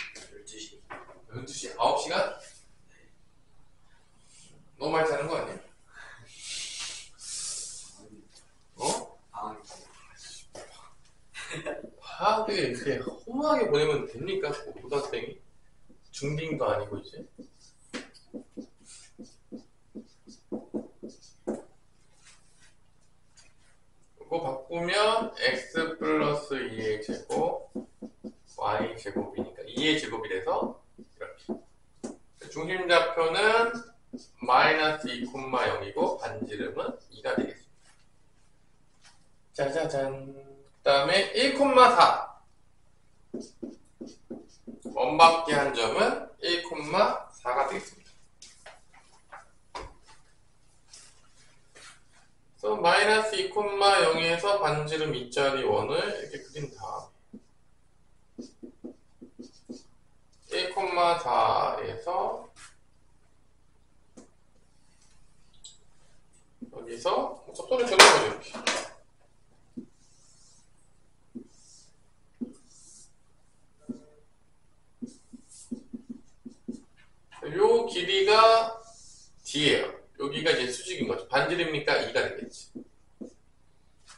12시? 12시? 9시간? 너무 많이 자는 거 아니야? 어? 방학에 이렇게 허무하게 보내면 됩니까? 고등학생이? 중딩도 아니고 이제? 이거 바꾸면 x 플러스 2의 제곱 y 제곱이니까 2의 제곱이 돼서 이렇게 중심좌표는 마이너스 2,0이고 반지름은 2가 되겠습니다. 짜자잔. 그 다음에 1,4 원바퀴 한 점은 1,4가 되겠습니다. 그래서 마이너스 2,0에서 반지름 2짜리 원을 이렇게 그린 다음 1,4에서 여기서 접선을 저는 거죠, 이렇게. 요 길이가 D예요. 여기가 이제 수직인 거죠. 반지름이니까 2가 되겠지.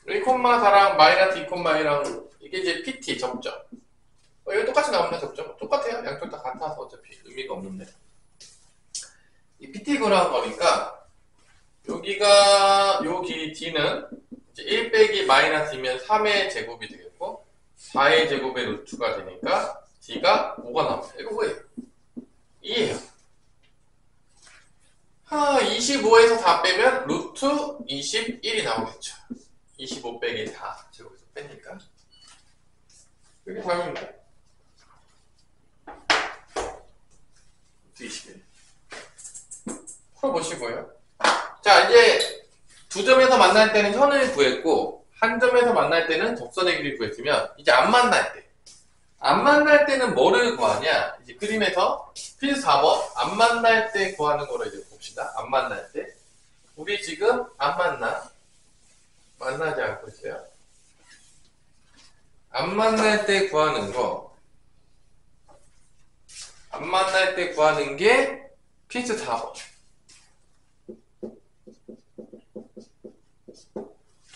1,4랑 마이너스 2,1랑 이게 이제 PT 접점. 이거 똑같이 나오는 접점. 똑같아요. 양쪽 다 같아서 어차피 의미가 없는데. 이 PT 구한 거니까 여기가 요 길이 D는 이제 1 빼기 마이너스이면 3의 제곱이 되겠고 4의 제곱의 루트가 되니까 D가 5가 나옵니다. 이거 뭐예요? 2예요. 25에서 4 빼면 루트 21이 나오겠죠. 25 빼기 4 제곱에서 빼니까 이게 답입니다. 루트 21 풀어보시고요. 자, 이제 두 점에서 만날 때는 현을 구했고 한 점에서 만날 때는 접선의 길이를 구했으면 이제 안 만날 때는 뭐를 구하냐? 이제 그림에서 필수 4번 안 만날 때 구하는 거로 이제 봅시다. 안 만날 때 우리 지금 안 만나지 않고 있어요. 안 만날 때 구하는 거, 안 만날 때 구하는 게 필수 4번.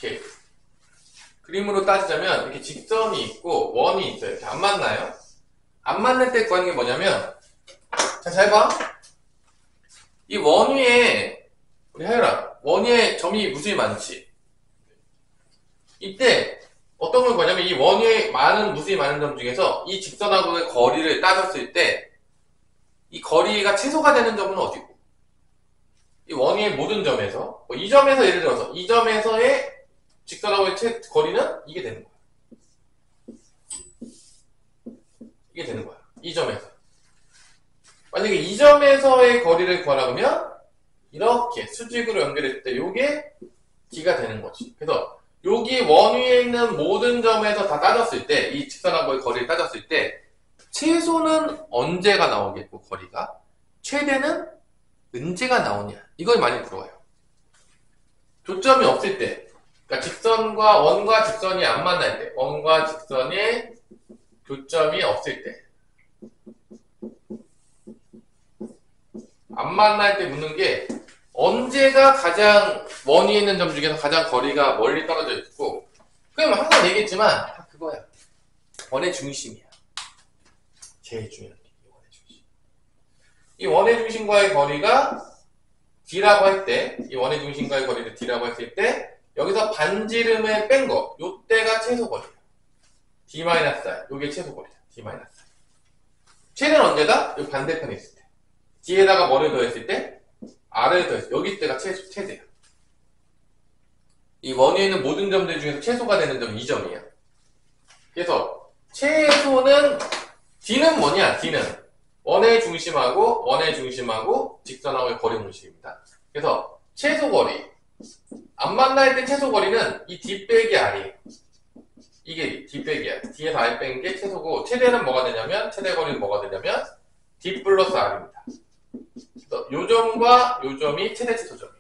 이렇게 그림으로 따지자면 이렇게 직선이 있고 원이 있어요. 이렇게 안 만나요? 안 만날 때 구하는 게 뭐냐면, 자, 잘 봐. 이 원 위에, 우리 하율아, 원 위에 점이 무수히 많지? 이때 어떤 걸 구하냐면 이 원 위에 무수히 많은 점 중에서 이 직선하고의 거리를 따졌을 때 이 거리가 최소가 되는 점은 어디고? 이 원 위의 모든 점에서, 이 점에서 예를 들어서 이 점에서의 직선하고의 거리는 이게 되는 거야. 이게 되는 거야. 이 점에서. 만약에 이 점에서의 거리를 구하라고 하면 이렇게 수직으로 연결했을 때 이게 D가 되는 거지. 그래서 여기 원 위에 있는 모든 점에서 다 따졌을 때, 이 직선하고의 거리를 따졌을 때 최소는 언제가 나오겠고 거리가, 최대는 언제가 나오냐, 이걸 많이 물어봐요. 조점이 없을 때, 그러니까 원과 직선이 안 만날 때, 원과 직선의 교점이 없을 때. 안 만날 때 묻는 게 언제가 가장 원위에 있는 점 중에서 가장 거리가 멀리 떨어져 있고, 그럼 항상 얘기했지만 다 그거야. 원의 중심이야. 제일 중요한 게 원의 중심. 이 원의 중심과의 거리가 D라고 할 때, 이 원의 중심과의 거리를 D라고 했을 때, 여기서 반지름을 뺀 거, 요때가 최소거리야. D-R. 요게 최소거리야. D-R. 최대는 언제다? 요 반대편에 있을 때. D에다가 뭐를 더했을 때? R을 더했을 때. 여기 때가 최대야. 이 원위에 있는 모든 점들 중에서 최소가 되는 점이 이 점이에요. 그래서 최소는 D는 뭐냐? D는 원의 중심하고 직선하고의 거리 공식입니다. 그래서 최소거리, 안 만날 때 최소거리는 이 D 빼기 R이에요. 이게 D 빼기 R. D에서 R 뺀 게 최소고, 최대는 뭐가 되냐면, 최대거리는 뭐가 되냐면 D 플러스 R입니다. 그래서 요 점과 요 점이 최대 최소점이에요.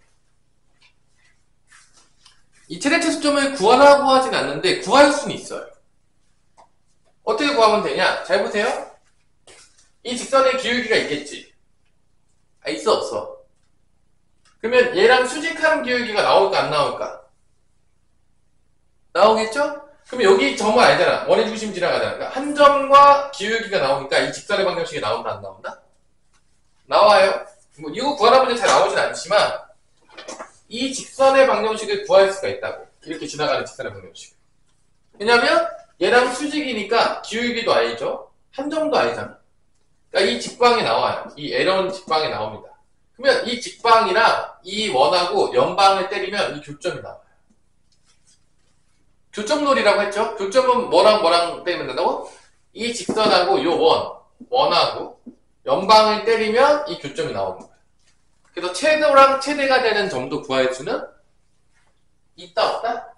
이 최대 최소점을 구하라고 하진 않는데 구할 수는 있어요. 어떻게 구하면 되냐? 잘 보세요. 이 직선에 기울기가 있겠지. 아, 있어 없어? 그러면 얘랑 수직한 기울기가 나올까 안 나올까? 나오겠죠? 그럼 여기 점을 알잖아. 원의 중심 지나가잖아. 그러니까 한 점과 기울기가 나오니까 이 직선의 방정식이 나온다 안 나온다? 나와요. 뭐 이거 구하라 문제 잘 나오진 않지만 이 직선의 방정식을 구할 수가 있다고. 이렇게 지나가는 직선의 방정식. 왜냐면 얘랑 수직이니까 기울기도 알죠? 한 점도 알잖아. 그러니까 이 직방이 나와요. 이 L원 직방이 나옵니다. 그러면 이 직방이랑 이 원하고 연방을 때리면 이 교점이 나와요. 교점놀이라고 했죠? 교점은 뭐랑 때리면 된다고? 이 직선하고 요 원하고 연방을 때리면 이 교점이 나오는 거예요. 그래서 최대랑 최대가 되는 점도 구할 수는 있다 없다?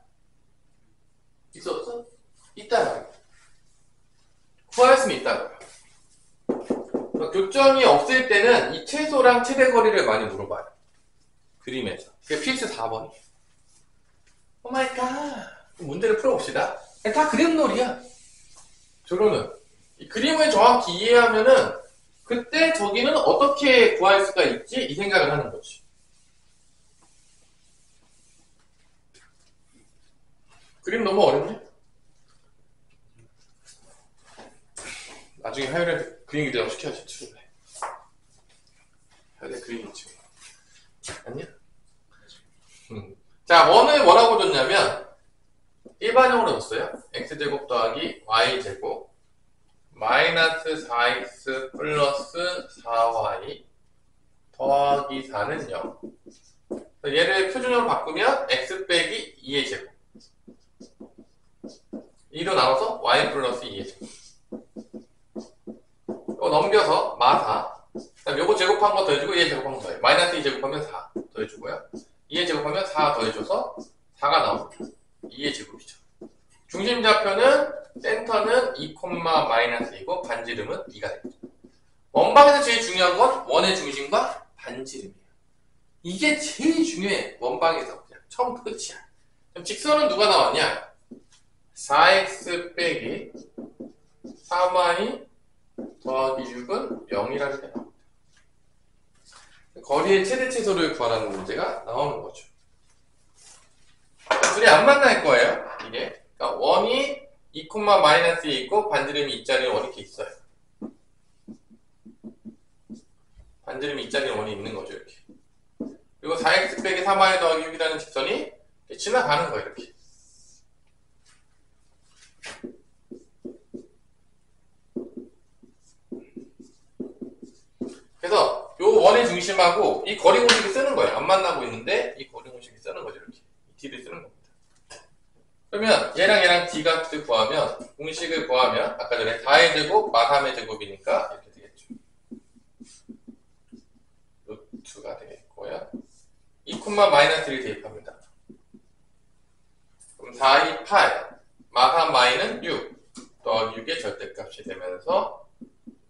있어 없어? 있다 말이야. 구할 수는 있다고요. 교점이 없을 때는 이 최소랑 최대 거리를 많이 물어봐요. 그림에서. 그게 필수 4번이에요. 오마이갓. 문제를 풀어봅시다. 다 그림놀이야. 저거는. 이 그림을 정확히 이해하면은 그때 저기는 어떻게 구할 수가 있지? 이 생각을 하는 거지. 그림 너무 어렵네? 나중에 하율에 그림 기대하고 시켜야지, 출근해. 하율에 그림 있지. 아니야? 자, 원을 뭐라고 줬냐면, 일반형으로 줬어요. x제곱 더하기 y제곱 마이너스 4x 플러스 4y 더하기 4는 0. 얘를 표준형으로 바꾸면 x 빼기 2의 제곱 2로 나눠서 y 플러스 2의 제곱. 이거 넘겨서 마4. 그다음 요거 제곱한 거 더해주고 얘 제곱한 거 더해. 마이너스 2 제곱하면 4 더해주고요. 2의 제곱하면 4 더해줘서 4가 나옵니다. 2의 제곱이죠. 중심좌표는 센터는 2, 마이너스 2고 반지름은 2가 됩니다. 원방에서 제일 중요한 건 원의 중심과 반지름이에요. 이게 제일 중요해. 원방에서 그냥 처음부터 끝이야. 그럼 직선은 누가 나왔냐? 4x 빼기 3y 더하기 6은 0이라는 게 나옵니다. 거리의 최대 최소를 구하라는 문제가 나오는 거죠. 둘이 안 만날 거예요. 이게. 그러니까 원이 2, 마이너스 2 있고 반지름이 2짜리 원이 이렇게 있어요. 반지름이 2짜리 원이 있는 거죠. 이렇게. 그리고 4x 빼기 3y 더하기 6이라는 직선이 지나가는 거예요. 이렇게. 그래서 요 원의 중심하고 이 거리 공식을 쓰는 거예요. 안 만나고 있는데 이 거리 공식을 쓰는 거죠. 이렇게. 이 D를 쓰는 겁니다. 그러면 얘랑 D값을 구하면 공식을 구하면 아까 전에 4의 제곱 마 3의 제곱이니까 이렇게 되겠죠. 루트가 되겠고요. 2, 마이너스 1을 대입합니다. 그럼 4, 2, 8 마 3, 마이는 6 더하기 6의 절대값이 되면서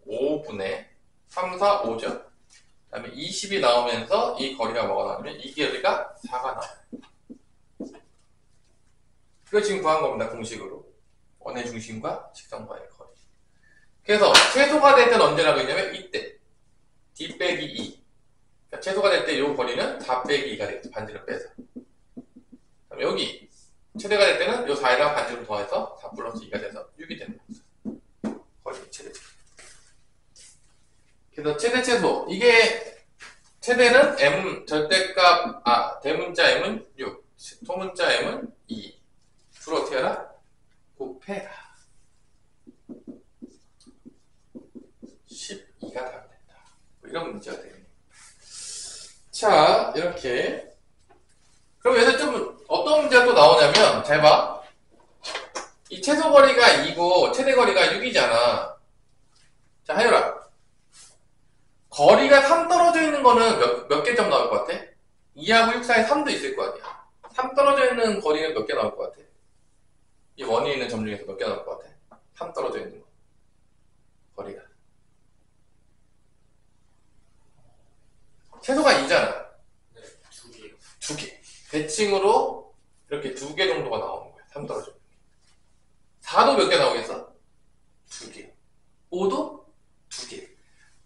5분의 3, 4, 5죠. 그 다음에 20이 나오면서 이 거리가 뭐가 나오면 이 거리가 4가 나와요. 이거 지금 구한 겁니다. 공식으로. 원의 중심과 직선과의 거리. 그래서 최소가 될 때는 언제라고 했냐면 이때 d 빼기 2. 그러니까 최소가 될 때 요 거리는 4 빼기 2가 되겠죠. 반지름 빼서. 그럼 여기 최대가 될 때는 요 4에다가 반지름 더해서 4 플러스 2가 돼서 6이 되는 거죠. 거리 최대 최소. 그래서 최대 최소 이게 최대는 m 절대값 대문자 m은 6, 소문자 m은 2. 주로 어떻게 하라? 곱해라. 12가 답이 된다. 뭐 이런 문제가 되겠네요. 자, 이렇게. 그럼 여기서 좀 어떤 문제가 또 나오냐면, 잘 봐. 이 최소거리가 2고 최대거리가 6이잖아. 자, 하율아. 거리가 3 떨어져 있는 거는 몇 개 점 나올 것 같아? 2하고 6 사이에 3도 있을 거 아니야. 3 떨어져 있는 거리는 몇 개 나올 것 같아? 이 원이 있는 점 중에서 몇 개 나올 것 같아? 3 떨어져 있는 거. 거리가. 최소가 2잖아. 네, 2개요. 2개. 대칭으로 이렇게 2개 정도가 나오는 거야. 3 떨어져. 4도 몇 개 나오겠어? 2개. 5도? 2개.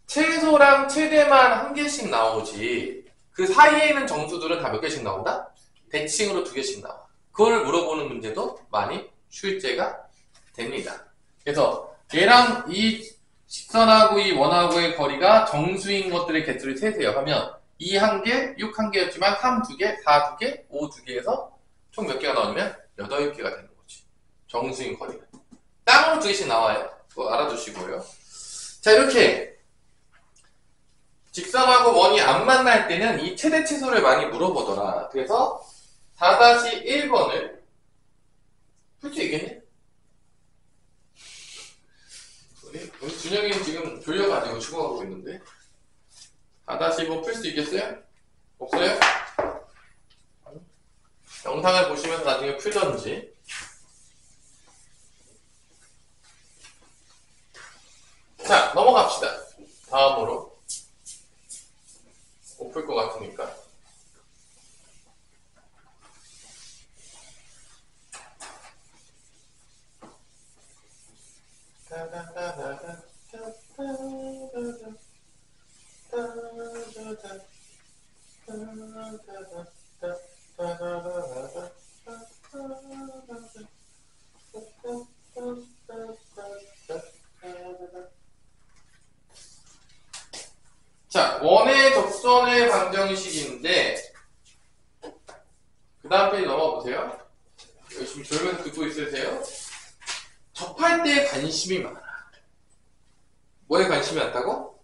최소랑 최대만 1개씩 나오지. 그 사이에 있는 정수들은 다 몇 개씩 나온다? 대칭으로 2개씩 나와. 그걸 물어보는 문제도 많이 출제가 됩니다. 그래서 얘랑 이 직선하고 이 원하고의 거리가 정수인 것들의 개수를 세세요 하면 2 1개, 6 1개였지만 3 2개, 4 2개, 5 2개에서 총 몇 개가 나오냐면 8개가 되는 거지. 정수인 거리가. 땅으로 2개씩 나와요. 그거 알아두시고요. 자, 이렇게 직선하고 원이 안 만날 때는 이 최대 최소를 많이 물어보더라. 그래서 4-1번을 풀 수 있겠니? 우리 준영이는 지금 졸려가지고 추궁하고 있는데 4-5 풀 수 있겠어요? 없어요? 영상을 보시면서 나중에 풀던지. 자, 넘어갑시다. 다음으로 못 풀 것 같으니까. 자, 원의 접선의 방정식인데 그 다음 페이지 넘어보세요. 열심히 조용해서 듣고 있으세요. 접할 때 관심이 많아. 뭐에 관심이 많다고?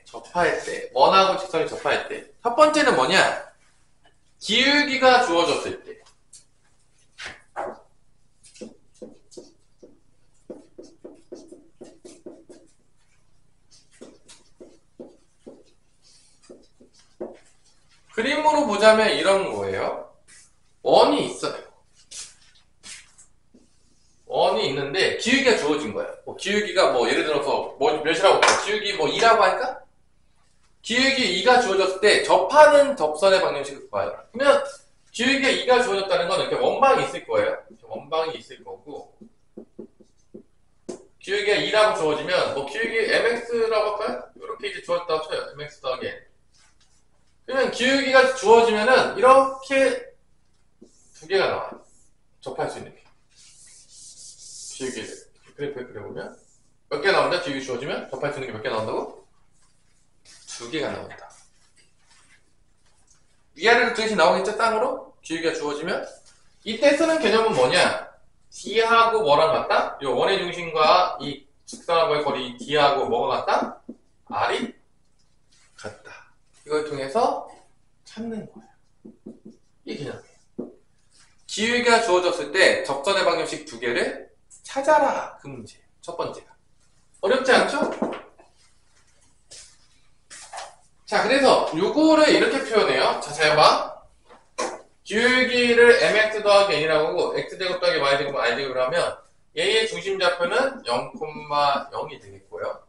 접할 때. 원하고 직선이 접할 때. 첫 번째는 뭐냐? 기울기가 주어졌을 때. 그림으로 보자면 이런 거예요. 원이 있어요. 원이 있는데 기울기가 주어진 거야. 뭐 기울기가 뭐 예를 들어서 뭐 몇이라고 볼까? 기울기 뭐 2라고 할까? 기울기 2가 주어졌을 때 접하는 접선의 방정식을 봐요. 그러면 기울기가 2가 주어졌다는 건 이렇게 원방이 있을 거예요. 원방이 있을 거고 기울기가 2라고 주어지면 뭐 기울기 mx라고 할까요? 이렇게 이제 주어졌다고 쳐요. mx 더하기 n. 그러면 기울기가 주어지면은 이렇게 두 개가 나와요. 접할 수 있는 게. 기울기를 그래프에 그려보면 몇 개 나온다? 기울기 주어지면 접할 수 있는 게 몇 개 나온다고? 2개가 나온다. 위아래로 2개씩 나오겠죠? 땅으로? 기울기가 주어지면 이때 쓰는 개념은 뭐냐? D하고 뭐랑 같다? 이 원의 중심과 이 직선하고의 거리 D하고 뭐가 같다? R이 같다. 이걸 통해서 찾는 거예요. 이 개념이에요. 기울기가 주어졌을 때 접선의 방정식 2개를 찾아라. 그 문제예요. 첫 번째가. 어렵지 않죠? 자, 그래서 요거를 이렇게 표현해요. 자, 잘 봐. 기울기를 mx 더하기 n이라고 하고 x제곱 더하기 y제곱 r제곱을 하면 얘의 중심좌표는 0,0이 되겠고요.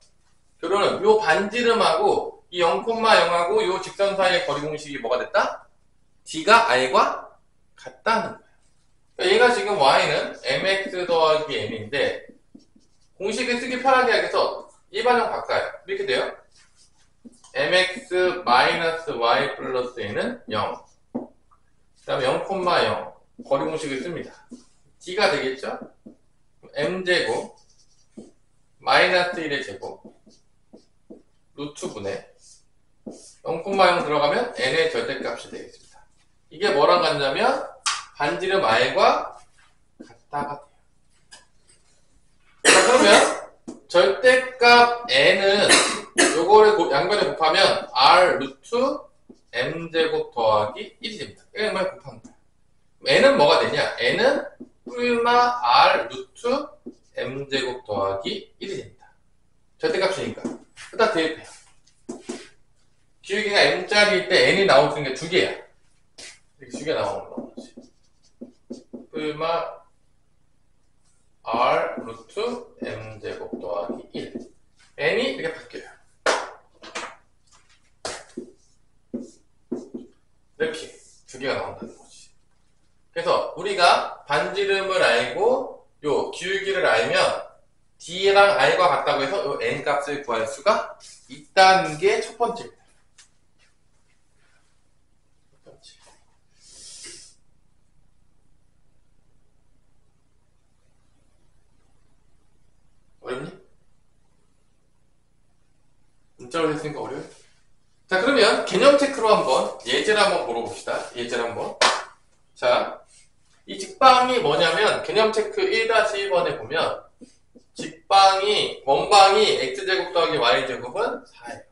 결론은 요 반지름하고 이 0,0하고 요 직선 사이의 거리 공식이 뭐가 됐다? d가 r과 같다는 거예요. 그러니까 얘가 지금 y는 mx 더하기 n인데 공식을 쓰기 편하게 하기 위해서 일반형 바꿔요. 이렇게 돼요. mx-y 플러스 n은 0. 그 다음에 0,0 거리 공식을 씁니다. d가 되겠죠? m제곱 마이너스 1의 제곱 루트분의 0,0 들어가면 n의 절대값이 되겠습니다. 이게 뭐랑 같냐면 반지름 r과 같다가 돼요. 자, 그러면 절대값 n은 요거를 양변에 곱하면 r 루트 m제곱 더하기 1이 됩니다. 이걸 곱한 거예요. n은 뭐가 되냐? n은 뿔마 r 루트 m제곱 더하기 1이 됩니다. 절대값이니까. 그다 대입해요. 기울기가 m짜리일 때 n이 나올 수 있는 게 두 개야. 이렇게 두 개 나오는 거지. 뿔마 r 루트 m제곱 더하기 1. n이 이렇게 바뀌어요. 이렇게 두 개가 나온다는 거지. 그래서 우리가 반지름을 알고 요 기울기를 알면 d랑 r과 같다고 해서 요 n 값을 구할 수가 있다는 게 첫 번째입니다. 첫 번째. 어렵니? 문자로 했으니까 어려워요? 자, 그러면 개념 체크로 한번 예제를 한번 물어봅시다. 예제를 한번. 자, 이 직방이 뭐냐면 개념 체크 1-1번에 보면 원방이 x제곱 더하기 y제곱은 4예요.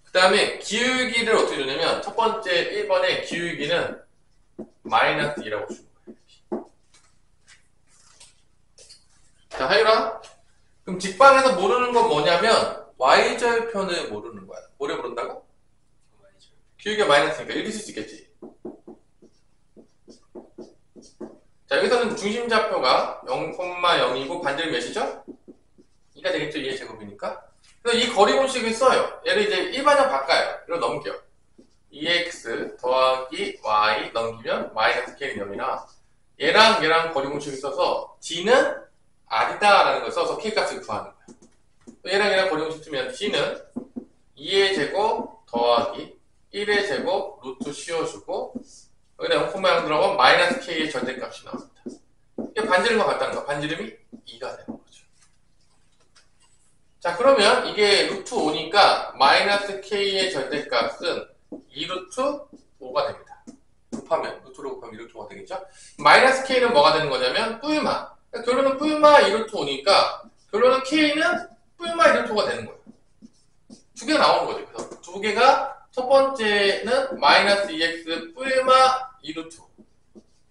그 다음에 기울기를 어떻게 주냐면 첫 번째 1번의 기울기는 마이너스 2라고 주는 거예요. 자, 하율아. 그럼 직방에서 모르는 건 뭐냐면 y절편을 모르는 거야. 뭐를 모른다고? 기울기가 마이너스니까 이렇게 쓸 수 있겠지. 자, 여기서는 중심좌표가 0,0이고 반지름 몇이죠? 2가 되겠죠? 2의 제곱이니까. 그래서 이 거리 공식을 써요. 얘를 이제 일반형 바꿔요. 이걸 넘겨. 2x 더하기 y 넘기면 마이너스 k는 0이라 얘랑 거리 공식을 써서 d는 r이다 라는 걸 써서 k값을 구하는 거야. 얘랑 거리 공식 쓰면 d는 2의 제곱 더하기 1의 제곱 루트 씌워주고 여기다 0,0 들어가면 마이너스 k의 절대값이 나옵니다. 이게 반지름과 같다는 거. 반지름이 2가 되는 거죠. 자, 그러면 이게 루트 5니까 마이너스 k의 절대값은 2루트 5가 됩니다. 루트로 곱하면 2루트 5가 되겠죠? 마이너스 k는 뭐가 되는 거냐면 뿔마. 그러니까 결론은 뿔마 2루트 5니까 결론은 k는 뿔마 2루트 5가 되는 거예요. 두 개가 나오는 거죠. 그래서 두 개가 첫 번째는 마이너스 2x 뿔마 2루트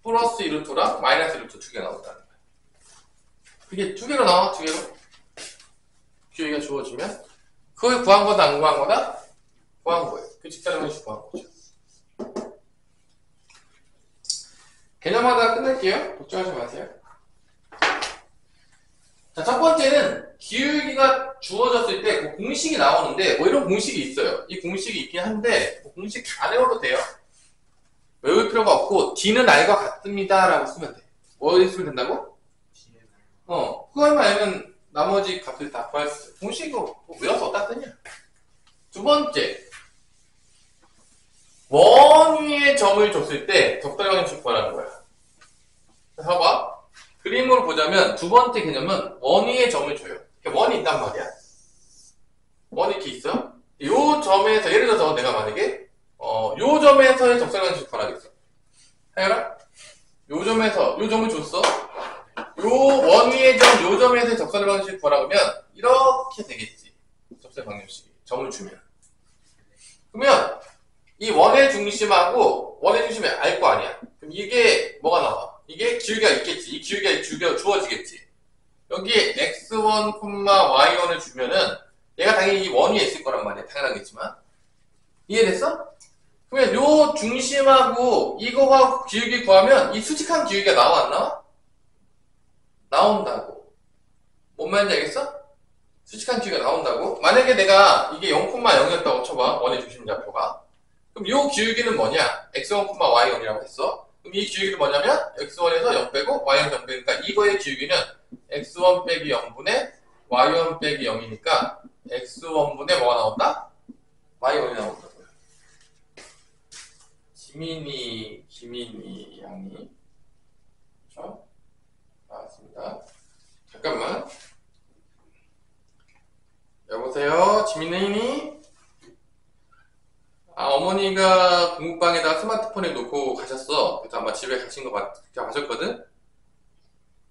플러스 2루트랑 마이너스 2루트 두 개가 나온다는 거예요. 이게 두 개로 나와, 두 개로. 기울기가 주어지면 그걸 구한 거다, 안 구한 거다? 구한 거예요. 그 직사를 방식 구한 거죠. 개념하다 끝낼게요. 걱정하지 마세요. 자, 첫 번째는 기울기가 주어졌을 때 그 공식이 나오는데 뭐 이런 공식이 있어요. 이 공식이 있긴 한데 뭐 공식 안 외워도 돼요. 외울 필요가 없고 d는 r과 같습니다 라고 쓰면 돼. 뭐 쓰면 된다고? 그거만 알면 나머지 값을 다 구할 수 있어요. 공식이 뭐 외워서 어디다 쓰냐. 두 번째, 원위의 점을 줬을 때 적절방식 구하라는 거야. 자, 봐봐. 그림으로 보자면 두 번째 개념은 원위의 점을 줘요. 원이 있단 말이야. 원이 이렇게 있어. 요 점에서 예를 들어서 내가 만약에 요 점에서의 적절방식 구하라겠어. 하여라. 요 점에서 요 점을 줬어. 요 원위의 점, 요 점에서의 적절방식 구하라 그러면 이렇게 되겠지. 적절방식이 점을 주면. 그러면 이 원의 중심하고 원의 중심이 알 거 아니야. 그럼 이게 뭐가 나와? 이게 기울기가 있겠지. 이 기울기가 주어지겠지. 여기에 x1, y1을 주면은 얘가 당연히 이 원위에 있을 거란 말이야. 당연하겠지만. 이해됐어? 그러면 요 중심하고 이거하고 기울기 구하면 이 수직한 기울기가 나와, 안 나와? 나온다고. 뭔 말인지 알겠어? 수직한 기울기가 나온다고. 만약에 내가 이게 0,0이었다고 쳐봐. 원의 중심좌표가. 그럼 요 기울기는 뭐냐? x1, y1이라고 했어. 그럼 이 기울기는 뭐냐면 x1에서 0 빼고 y1 0 빼니까 이거의 기울기는 x1 빼기 0분의 y1 빼기 0이니까 x1분의 뭐가 나온다? y1이 나온다고요. 김인희 양이 그렇죠? 나왔습니다. 잠깐만. 여보세요? 지민이니? 아, 어머니가 공부방에다가 스마트폰에 놓고 가셨어. 그래서 아마 집에 가신 거 가셨거든?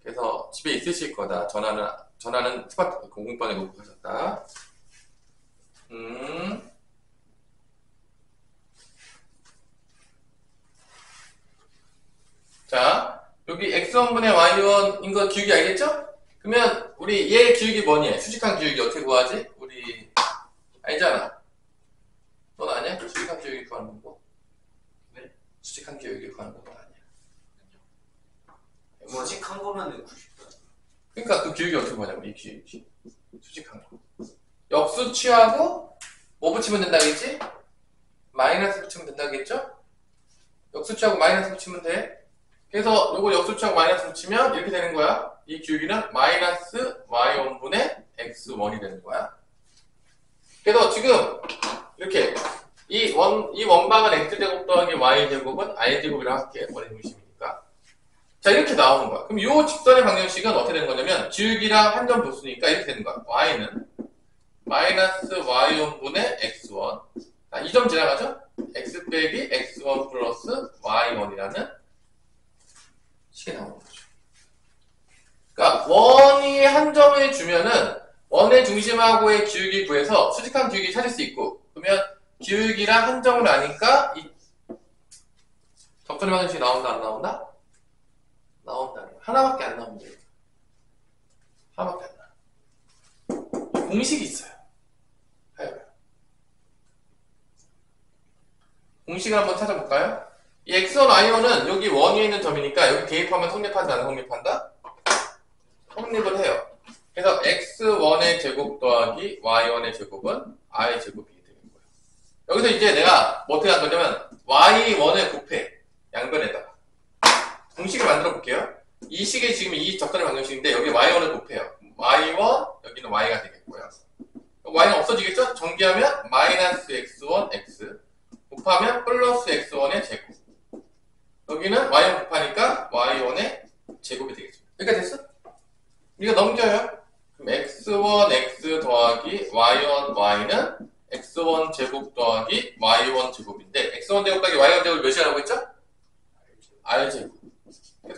그래서 집에 있으실 거다. 전화는 스마트폰 공부방에 놓고 가셨다. 자, 여기 x1분의 y1인 거 기울기 알겠죠? 그러면 우리 얘 기울기 뭐니? 수직한 기울기 어떻게 구하지? 우리 알잖아. 넌 아니야? 수직한 기울기 구하는 방법? 네? 수직한 기울기 구하는 방법 아니야. 수직한 거면은 90도. 그러니까 그 기울기 어떻게 구하냐고, 이 기울기. 수직한 거. 역수 취하고 뭐 붙이면 된다겠지? 마이너스 붙이면 된다겠죠? 역수 취하고 마이너스 붙이면 돼. 그래서 요거 역수 취하고 마이너스 붙이면 이렇게 되는 거야. 이 기울기는 마이너스 y1분의 x1이 되는 거야. 그래서 지금 이렇게 이 원방은 x제곱 더하기 y제곱은 r제곱이라고 할게. 원의 중심이니까. 자, 이렇게 나오는 거야. 그럼 이 직선의 방정식은 어떻게 되는 거냐면 기울기랑 한 점 보수니까 이렇게 되는 거야. y는 마이너스 y1분의 x1. 자, 이 점 지나가죠? x 빼기 x1 플러스 y1이라는 식이 나오는 거죠. 그러니까 원이 한 점을 주면은 원의 중심하고의 기울기 구해서 수직한 기울기 찾을 수 있고, 그러면 기울기랑 한 점을 아니까 이 접선의 방정식이 나온다 안 나온다? 나온다. 하나밖에 안 나오면 돼요. 하나밖에 안 나와. 공식이 있어요. 해봐요. 공식을 한번 찾아볼까요? 이 x1, y1은 여기 원위에 있는 점이니까 여기 대입하면 성립한다 안 성립한다? 성립을 해요. 그래서 x1의 제곱 더하기 y1의 제곱은 r의 제곱이 되는 거예요. 여기서 이제 내가 뭐 어떻게 할 거냐면 y1을 곱해. 양변에다가. 공식을 만들어 볼게요. 이 식의 지금 이 접선의 방정식인데 여기 y1을 곱해요. y1, 여기는 y가 되겠고요. y는 없어지겠죠? 정비하면 마이너스 x1, x 곱하면 플러스 x1의 제곱. 여기는 y1 곱하니까 y1의 제곱이 되겠죠. 여기가 됐어? 이거 넘겨요. 그럼 x1, x 더하기 y1, y는 x1 제곱 더하기 y1 제곱인데 x1 제곱 더하기 y1 제곱이 몇이라고 했죠? r 제곱.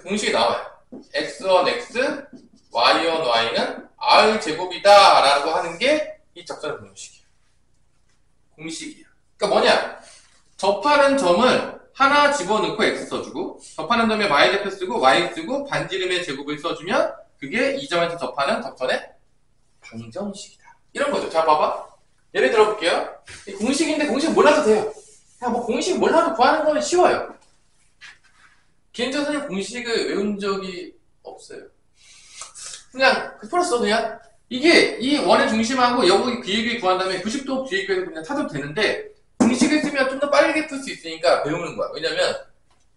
공식이 나와요. x1, x, y1, y는 r 제곱이다 라고 하는 게 이 접선의 방정식이에요. 공식이야. 그러니까 뭐냐? 접하는 점을 하나 집어넣고 x 써주고, 접하는 점에 y좌표 쓰고 y 쓰고 반지름의 제곱을 써주면 그게 이 점에서 접하는 접선의 방정식이다. 이런 거죠. 자, 봐봐. 예를 들어 볼게요. 공식인데 공식 몰라도 돼요. 그냥 뭐 공식 몰라도 구하는 거는 쉬워요. 개인적으로 선생님 공식을 외운 적이 없어요. 그냥 풀었어. 그냥 이게 이 원의 중심하고 여기 기울기 구한 다음에 90도 기울기에서 그냥 찾아도 되는데 공식을 쓰면 좀 더 빠르게 풀 수 있으니까 배우는 거야. 왜냐면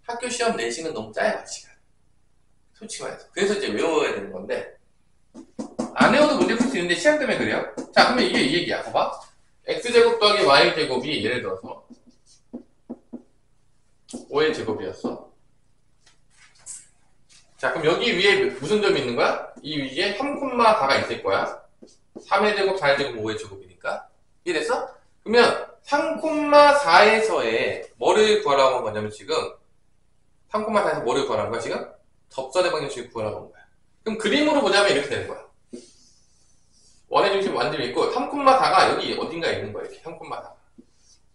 학교 시험 내신은 너무 짧아, 시간. 솔직히 말해서. 그래서 이제 외워야 되는 건데 안 외워도 문제 풀 수 있는데 시간 때문에 그래요. 자, 그러면 이게 이 얘기야. 봐봐. x제곱 더하기 y제곱이 예를 들어서 5의 제곱이었어. 자, 그럼 여기 위에 무슨 점이 있는 거야? 이 위에 3,4가 있을 거야. 3의 제곱, 4의 제곱, 5의 제곱이니까. 이해됐어? 그러면 3,4에서의 뭐를 구하라고 한 거냐면 지금 3,4에서 뭐를 구하라는 거야 지금? 접선의 방정식을 구하라고 한 거야. 그럼 그림으로 보자면 이렇게 되는 거야. 원의 중심이 완전히 있고 3,4가 여기 어딘가에 있는 거야. 이렇게 3,4.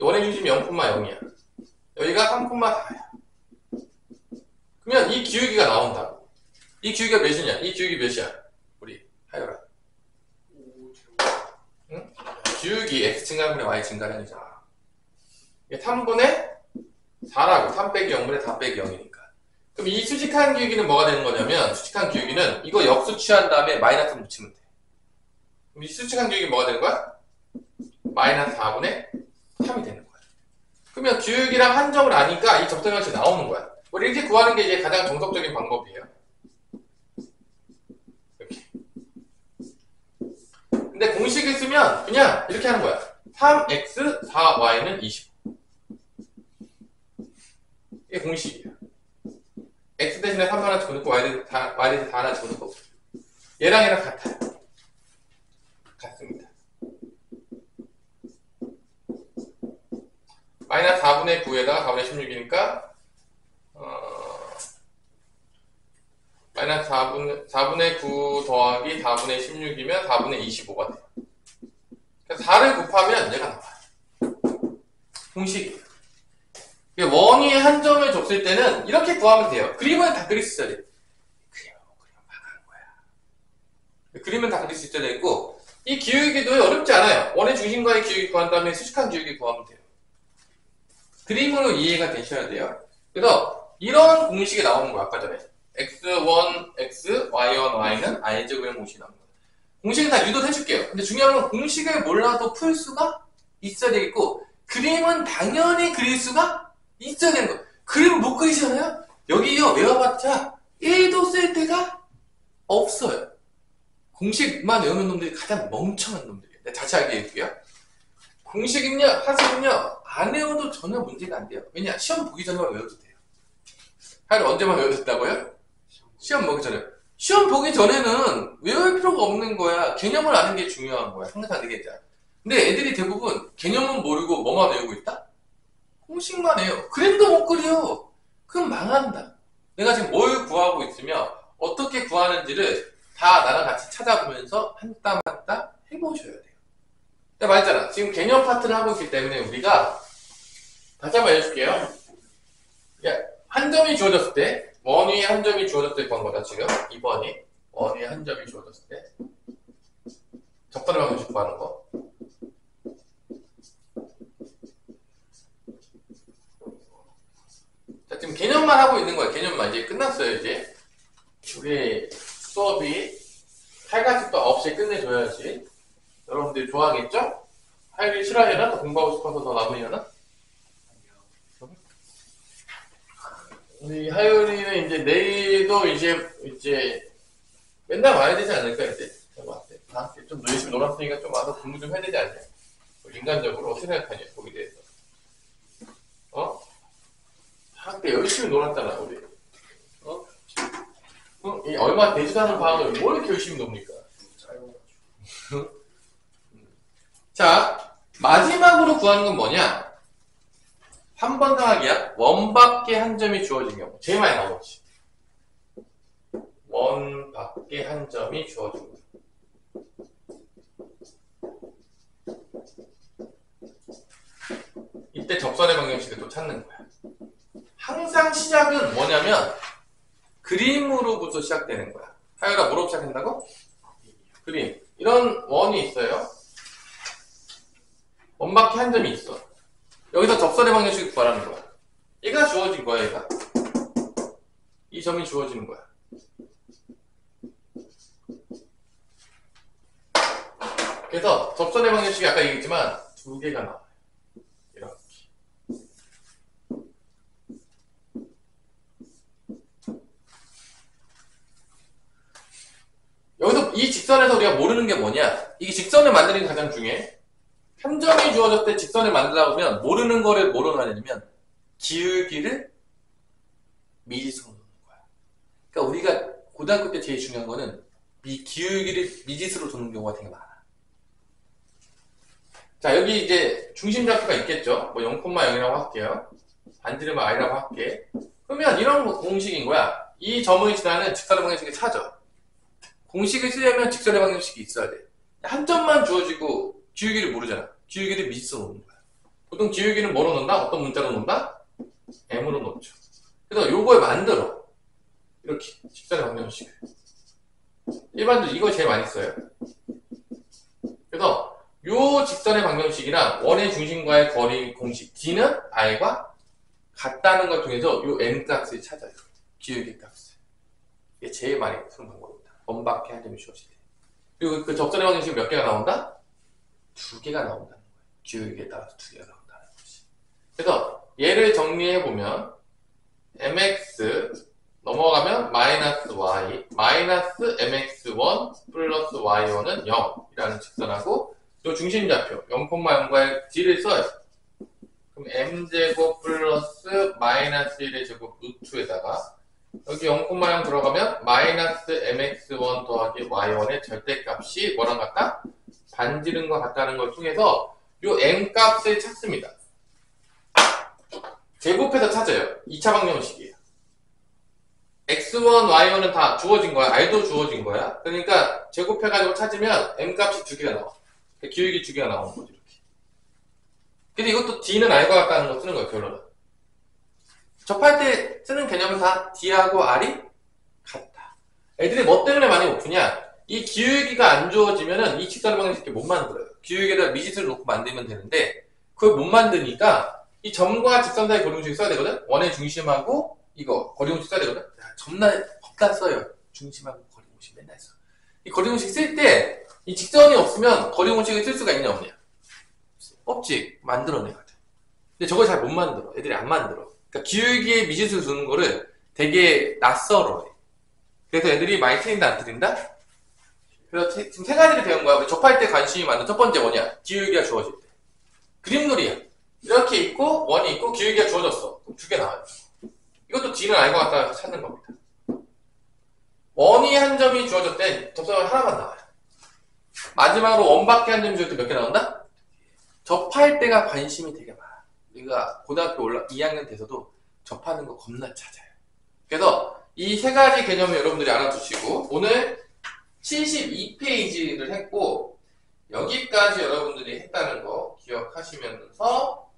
원의 중심이 0,0이야. 여기가 3,4야. 그러면 이 기울기가 나온다고. 이 기울기가 몇이냐? 이 기울기 몇이야? 우리 하여라. 응? 기울기 x 증가분의 y 증가량이잖아. 이게 3분의 4라고. 3 빼기 0분의 4 빼기 0이니까. 그럼 이 수직한 기울기는 뭐가 되는 거냐면 수직한 기울기는 이거 역수 취한 다음에 마이너스 붙이면 돼. 그럼 이 수직한 기울기 뭐가 되는 거야? 마이너스 4분의 3이 되는 거야. 그러면 기울기랑 한 점을 아니까 이 접선형식이 나오는 거야. 우리 이렇게 구하는 게 이제 가장 정석적인 방법이에요. 이렇게. 근데 공식을 쓰면 그냥 이렇게 하는 거야. 3x, 4y는 25. 이게 공식이에요. x 대신에 3 하나 집어넣고 y 대신에 4 하나 집어넣고 얘랑 얘랑 같아요. 같습니다. 마이너스 4분의 9에다가 4분의 16이니까 마이너스 4분의 9 더하기 4분의 16이면 4분의 25가 돼요. 그래서 4를 곱하면 얘가 나와요. 공식이에요. 원위의 한 점을 줬을 때는 이렇게 구하면 돼요. 그림은 다 그릴 수 있어야 돼. 그림은 망한 거야. 그림은 다 그릴 수 있어야 되고, 이 기울기도 어렵지 않아요. 원의 중심과의 기울기 구한 다음에 수직한 기울기 구하면 돼요. 그림으로 이해가 되셔야 돼요. 그래서 이런 공식이 나오는 거야, 아까 전에. x1, x, y1, y는 알제곱형 공식이 나오는 거야. 공식은 다 유도를 해줄게요. 근데 중요한 건 공식을 몰라도 풀 수가 있어야 되겠고, 그림은 당연히 그릴 수가 있어야 되는 거. 그림을 못 그리잖아요? 여기요, 외워봤자 1도 쓸 데가 없어요. 공식만 외우는 놈들이 가장 멍청한 놈들이에요. 내가 자세히 알게 해줄게요. 공식은요, 하수는요, 안 외워도 전혀 문제가 안 돼요. 왜냐? 시험 보기 전에만 외워도 돼요. 하여튼 언제만 외워도 된다고요? 시험 보기 전에. 시험 보기 전에는 외울 필요가 없는 거야. 개념을 아는 게 중요한 거야. 항상 되겠잖아. 근데 애들이 대부분 개념은 모르고 뭐만 외우고 있다? 공식만 해요. 그림도 못 그려. 그럼 망한다. 내가 지금 뭘 구하고 있으며 어떻게 구하는지를 다 나랑 같이 찾아보면서 한 땀 한 땀 해보셔야 돼요. 내가 말했잖아. 지금 개념 파트를 하고 있기 때문에 우리가 다시 한번 해줄게요. 한 점이 주어졌을 때, 원위에 한 점이 주어졌을 때 구한 거다, 지금. 2번이. 원위에 한 점이 주어졌을 때. 적절한 방식 구하는 거. 자, 지금 개념만 하고 있는 거야. 개념만. 이제 끝났어요, 이제. 우리 수업이 8가지 또 9시에 끝내줘야지. 여러분들이 좋아하겠죠? 하율이 싫어하려나? 더 공부하고 싶어서 더 남으려나? 우리 하율이는 이제 내일도 이제 맨날 와야 되지 않을까, 이제. 제가 봤을 때. 다음 주에 좀 열심히 놀았으니까 좀 와서 공부 좀 해야 되지 않냐? 인간적으로 어떻게 생각하냐, 거기에 대해서. 한때 열심히 놀았잖아, 우리. 얼마 되지도 않은 방학을 뭘 이렇게 열심히 놉니까? 자, 마지막으로 구하는 건 뭐냐? 한 번 더하기야. 원밖에 한 점이 주어진 경우. 제일 많이 나오지. 원밖에 한 점이 주어진 경우. 이때 접선의 방정식을 또 찾는 거야. 항상 시작은 뭐냐면 그림으로부터 시작되는 거야. 하율아, 뭐로 시작한다고? 그림. 이런 원이 있어요. 원밖에 한 점이 있어. 여기서 접선의 방정식을 구하라는 거야. 얘가 주어진 거야, 얘가. 이 점이 주어지는 거야. 그래서 접선의 방정식이 아까 얘기했지만 두 개가 나와요. 이렇게. 여기서 이 직선에서 우리가 모르는 게 뭐냐? 이게 직선을 만드는 게 가장 중요해. 한 점이 주어졌을 때 직선을 만들다 보면 모르는 거를 뭐로 나뉘냐면 기울기를 미지수로 놓는 거야. 그러니까 우리가 고등학교 때 제일 중요한 거는 기울기를 미지수로 두는 경우가 되게 많아. 자, 여기 이제 중심좌표가 있겠죠? 뭐 0,0이라고 할게요. 반지름은 i라고 할게. 그러면 이런 공식인 거야. 이 점을 지나는 직선의 방정식을 찾아. 공식을 쓰려면 직선의 방정식이 있어야 돼. 한 점만 주어지고 기울기를 모르잖아. 기울기를 미지수로 놓는 거야. 보통 기울기는 뭐로 놓는다? 어떤 문자로 놓는다? m으로 놓죠. 그래서 요걸 만들어. 이렇게 직선의 방정식을. 일반적으로 이걸 제일 많이 써요. 그래서 요 직선의 방정식이랑 원의 중심과의 거리 공식 d는 i과 같다는 걸 통해서 요 m 값을 찾아요. 기울기 값을. 이게 제일 많이 쓰는 방법입니다. 원밖에 한 점이 주어질 때. 그리고 그 접선의 방정식 몇 개가 나온다? 두 개가 나온다는 거예요. 기울기에 따라서 두 개가 나온다는 거지. 그래서 얘를 정리해보면 mx 넘어가면 마이너스 y 마이너스 mx1 플러스 y1은 0이라는 직선하고 요 중심좌표 0,0과의 d를 써요. 그럼 m제곱 플러스 마이너스 1의 제곱 루트에다가 여기 0,0 들어가면 마이너스 mx1 더하기 y1의 절대값이 뭐랑 같다? 반지름과 같다는 걸 통해서 요 m 값을 찾습니다. 제곱해서 찾아요. 2차 방정식이에요. x1, y1은 다 주어진 거야. r도 주어진 거야. 그러니까 제곱해가지고 찾으면 m 값이 두 개가 나와. 기울기 두 개가 나오는 거죠. 이렇게. 근데 이것도 d는 r과 같다는 거 쓰는 거예요. 결론은. 접할 때 쓰는 개념은 다 d하고 r이 같다. 애들이 뭐 때문에 많이 못 푸냐? 이 기울기가 안 주어지면은 이 직선 방정식 못 만들어요. 기울기에다 미지수를 놓고 만들면 되는데 그걸 못 만드니까 이 점과 직선 사이 거리공식 써야 되거든? 원의 중심하고 이거 거리공식 써야 되거든? 겁나 써요. 중심하고 거리공식 맨날 써. 이 거리공식 쓸 때 이 직선이 없으면 거리공식을 쓸 수가 있냐 없냐? 없지. 만들어내야 돼. 근데 저걸 잘 못 만들어. 애들이 안 만들어. 그러니까 기울기에 미지수 두는 거를 되게 낯설어 해. 그래서 애들이 많이 틀린다 안 틀린다? 그래서 지금 세 가지를 배운 거야. 접할 때 관심이 많은 첫 번째 뭐냐? 기울기가 주어질 때. 그림놀이야. 이렇게 있고 원이 있고 기울기가 주어졌어. 두 개 나와요. 이것도 d는 알고 갔다 찾는 겁니다. 원이 한 점이 주어졌대. 접선이 하나만 나와요. 마지막으로 원밖에 한 점이 주어질 때 몇 개 나온다? 접할 때가 관심이 되게 많아. 우리가 고등학교 2학년 돼서도 접하는 거 겁나 찾아요. 그래서 이 세 가지 개념을 여러분들이 알아두시고 오늘 72페이지를 했고 여기까지 여러분들이 했다는 거 기억하시면서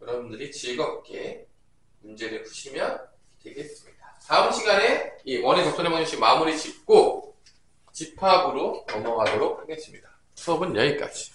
여러분들이 즐겁게 문제를 푸시면 되겠습니다. 다음 시간에 이 원의 접선의 방정식 마무리 짓고 집합으로 넘어가도록 하겠습니다. 수업은 여기까지.